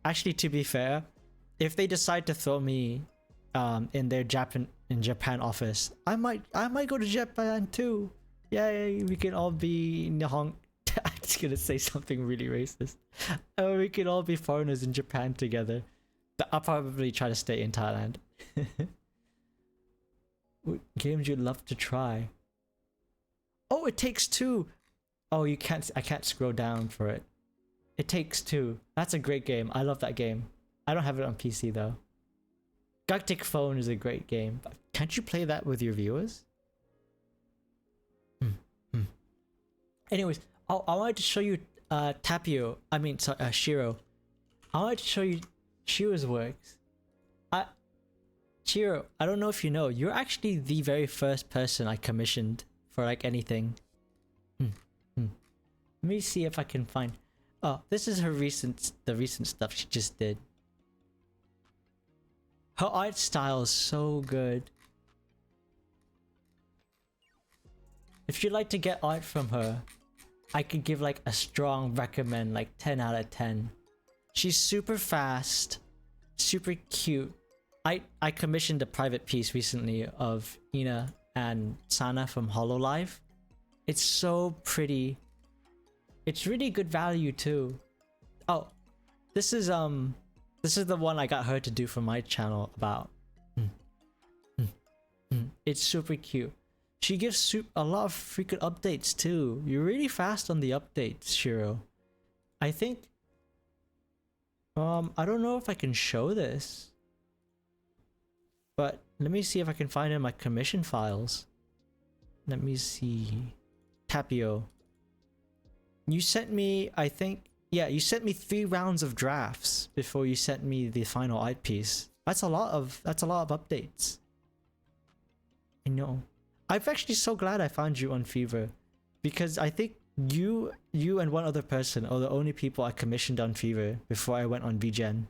Actually, to be fair, if they decide to throw me in their Japan office, I might go to Japan too. Yay, we can all be Nihon. I'm just gonna say something really racist. We can all be foreigners in Japan together. But I'll probably try to stay in Thailand. What games you'd love to try? Oh, It Takes Two. Oh, I can't scroll down for it. It Takes Two. That's a great game. I love that game. I don't have it on PC though. Galactic Phone is a great game. But can't you play that with your viewers? Anyways, I wanted to show you Shiro. I wanted to show you Shiro's works. Shiro, I don't know if you know, you're actually the very first person I commissioned for like anything. Let me see if I can find... Oh, this is the recent stuff she just did. Her art style is so good. If you'd like to get art from her, I could give like a strong recommend, like 10 out of 10. She's super fast, super cute. I commissioned a private piece recently of Ina and Sana from Hololive. It's so pretty. It's really good value too. Oh, this is the one I got her to do for my channel about. It's super cute. She gives a lot of freaking updates too. You're really fast on the updates, Shiro. I think I don't know if I can show this. But let me see if I can find in my commission files. Let me see. Tapio. You sent me, I think, yeah, you sent me 3 rounds of drafts before you sent me the final art piece. That's a lot of updates. I know. I'm actually so glad I found you on Fever, because I think you and one other person are the only people I commissioned on Fever before I went on VGen.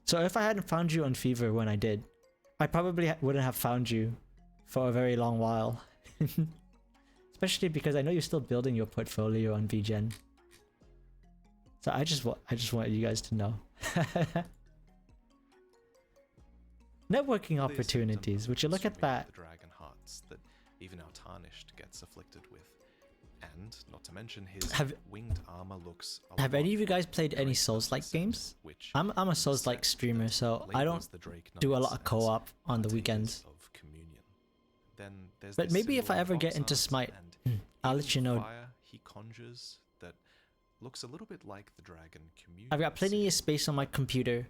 So if I hadn't found you on Fever when I did, I probably wouldn't have found you for a very long while. Especially because I know you're still building your portfolio on VGen. So I just wanted you guys to know. Networking opportunities. Would you look at that? The dragon hearts that even our tarnished gets afflicted with. And not to mention his winged armor looks Have any of you guys played any Souls-like games? I'm a Souls-like streamer, so I don't do a lot of co-op on the weekends. But maybe if I ever get into Smite, I'll let you know. He conjures that looks a little bit like the dragon community. I've got plenty of space on my computer,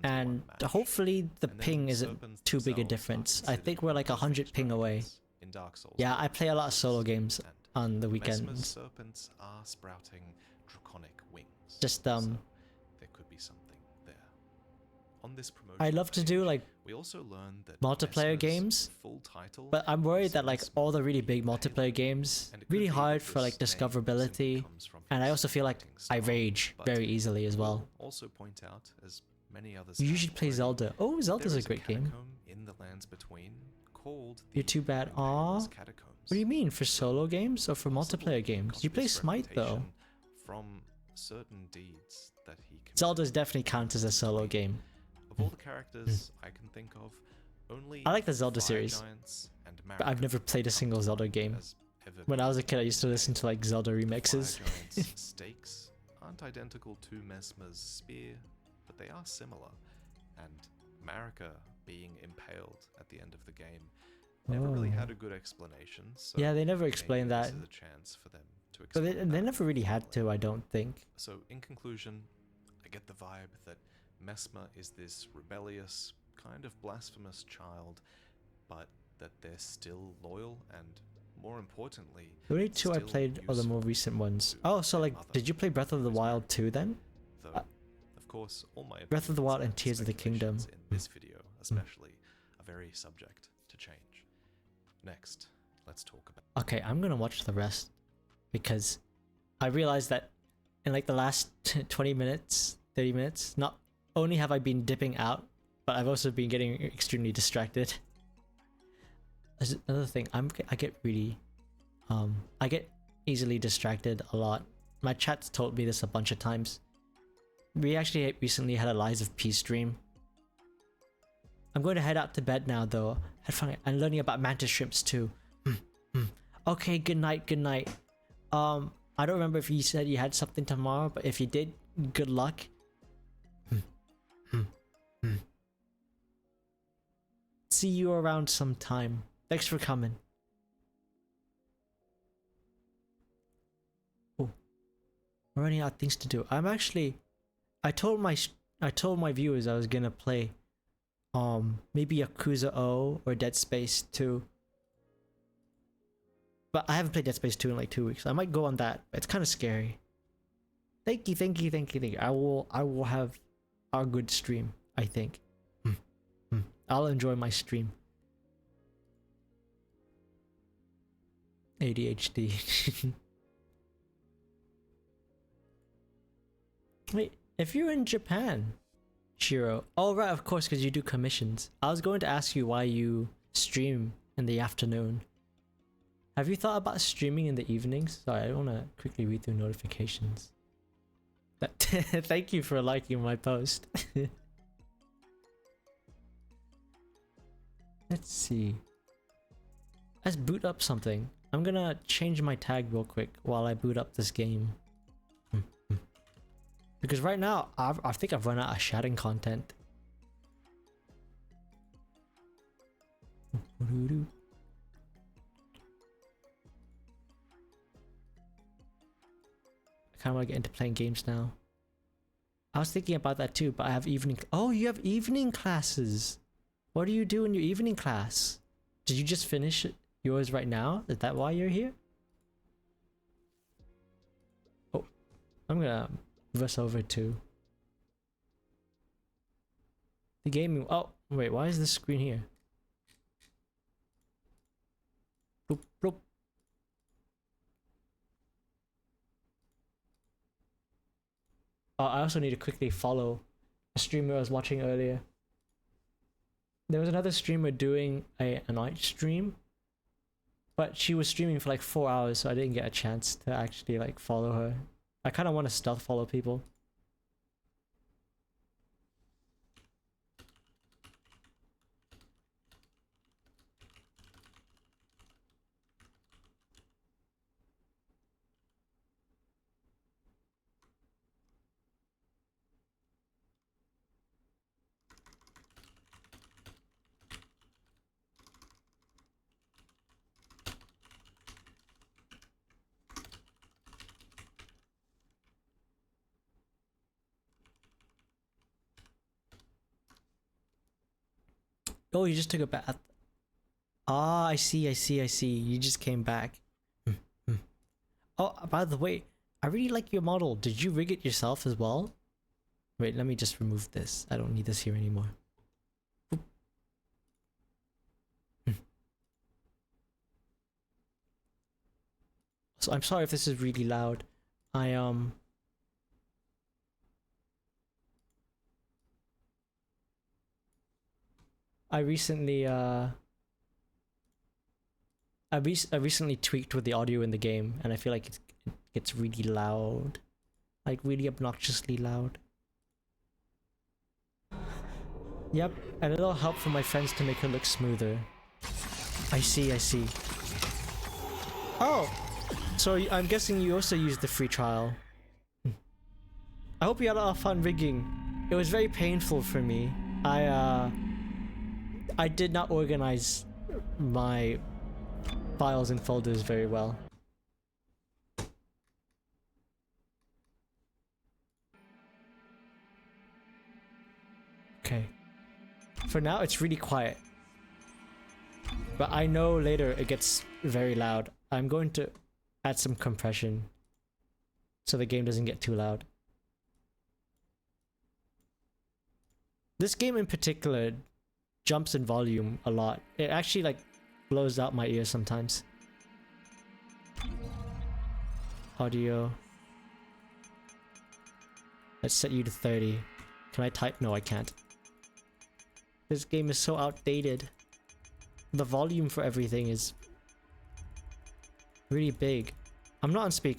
and hopefully the ping isn't too big a difference. I think we're like 100 ping away. In Dark Souls. Yeah, I play a lot of solo games on the Mesmer's weekends. serpents are sprouting draconic wings. Just so there could be something there. On this promotion, I'd love to do like we also learned that multiplayer Mesmer's games, full title but I'm worried that like all the really big multiplayer games really hard for like discoverability, and I also feel like I rage very easily as well. Also point out, as many others You usually play Zelda. Oh, Zelda's a great game. in the lands between called You're too bad. Aw. What do you mean, for solo games or for multiplayer games? You play Smite though. From certain deeds that he Zelda's definitely counts as a solo game. Of all the characters I can think of, only I like the Zelda series, but I've never played a single Zelda game. When I was a kid, I used to listen to like Zelda remixes. stakes aren't identical to Mesmer's spear, but they are similar. And Marika being impaled at the end of the game never really had a good explanation. So yeah, they never explained that. this is a chance for them to But explain they never really had to, I don't think. So in conclusion, I get the vibe that Mesmer is this rebellious, kind of blasphemous child, but that they're still loyal and, more importantly, The only 2 I played are the more recent ones. Oh, so like, did you play Breath of the Wild 2 then? Though, of course, all my Breath of the Wild and Tears of the Kingdom. in this video especially are very subject to change. Next, let's talk about... Okay, I'm gonna watch the rest, because I realized that in like the last 20 minutes, 30 minutes, not only have I been dipping out, but I've also been getting extremely distracted. There's another thing, I get really, I get easily distracted a lot. My chat's told me this a bunch of times. We actually recently had a Lies of P stream. I'm going to head out to bed now though. Had fun. I'm learning about mantis shrimps too. Okay, good night, good night. I don't remember if you said you had something tomorrow, but if you did, good luck. See you around sometime. Thanks for coming. Oh, we're running out of things to do. I told my viewers I was gonna play maybe Yakuza 0 or Dead Space 2. But I haven't played Dead Space 2 in like 2 weeks. I might go on that. It's kind of scary. Thank you. I will have a good stream, I think. I'll enjoy my stream. ADHD. Wait, if you're in Japan, Shiro. Oh right, of course, because you do commissions. I was going to ask you why you stream in the afternoon. Have you thought about streaming in the evenings? Sorry, I want to quickly read through notifications. Thank you for liking my post. Let's see. Let's boot up something. I'm gonna change my tag real quick while I boot up this game. Because right now, I think I've run out of shouting content. I kind of want to get into playing games now. I was thinking about that too, but I have evening... Oh, you have evening classes! What do you do in your evening class? Did you just finish yours right now? Is that why you're here? Oh, I'm gonna reverse over to the gaming. Oh, wait, why is this screen here? Boop, boop. Oh, I also need to quickly follow a streamer I was watching earlier. There was another streamer doing a night stream, but she was streaming for like 4 hours, so I didn't get a chance to actually like follow her. I kind of want to stealth follow people. Oh, you just took a bath. Ah, I see, I see, I see. You just came back. Oh, by the way, I really like your model. Did you rig it yourself as well? Wait, let me just remove this. I don't need this here anymore. So I'm sorry if this is really loud. I recently I recently tweaked with the audio in the game, and I feel like it gets really loud, like really obnoxiously loud. Yep, and a little help from my friends to make her look smoother. I see, I see. Oh, so I'm guessing you also used the free trial. I hope you had a lot of fun rigging. It was very painful for me. I did not organize my files and folders very well. Okay. For now, it's really quiet. But I know later it gets very loud. I'm going to add some compression so the game doesn't get too loud. This game in particular jumps in volume a lot. It actually like blows out my ears sometimes. Audio. Let's set you to 30. Can I type? No, I can't. This game is so outdated. The volume for everything is really big. I'm not on speaker.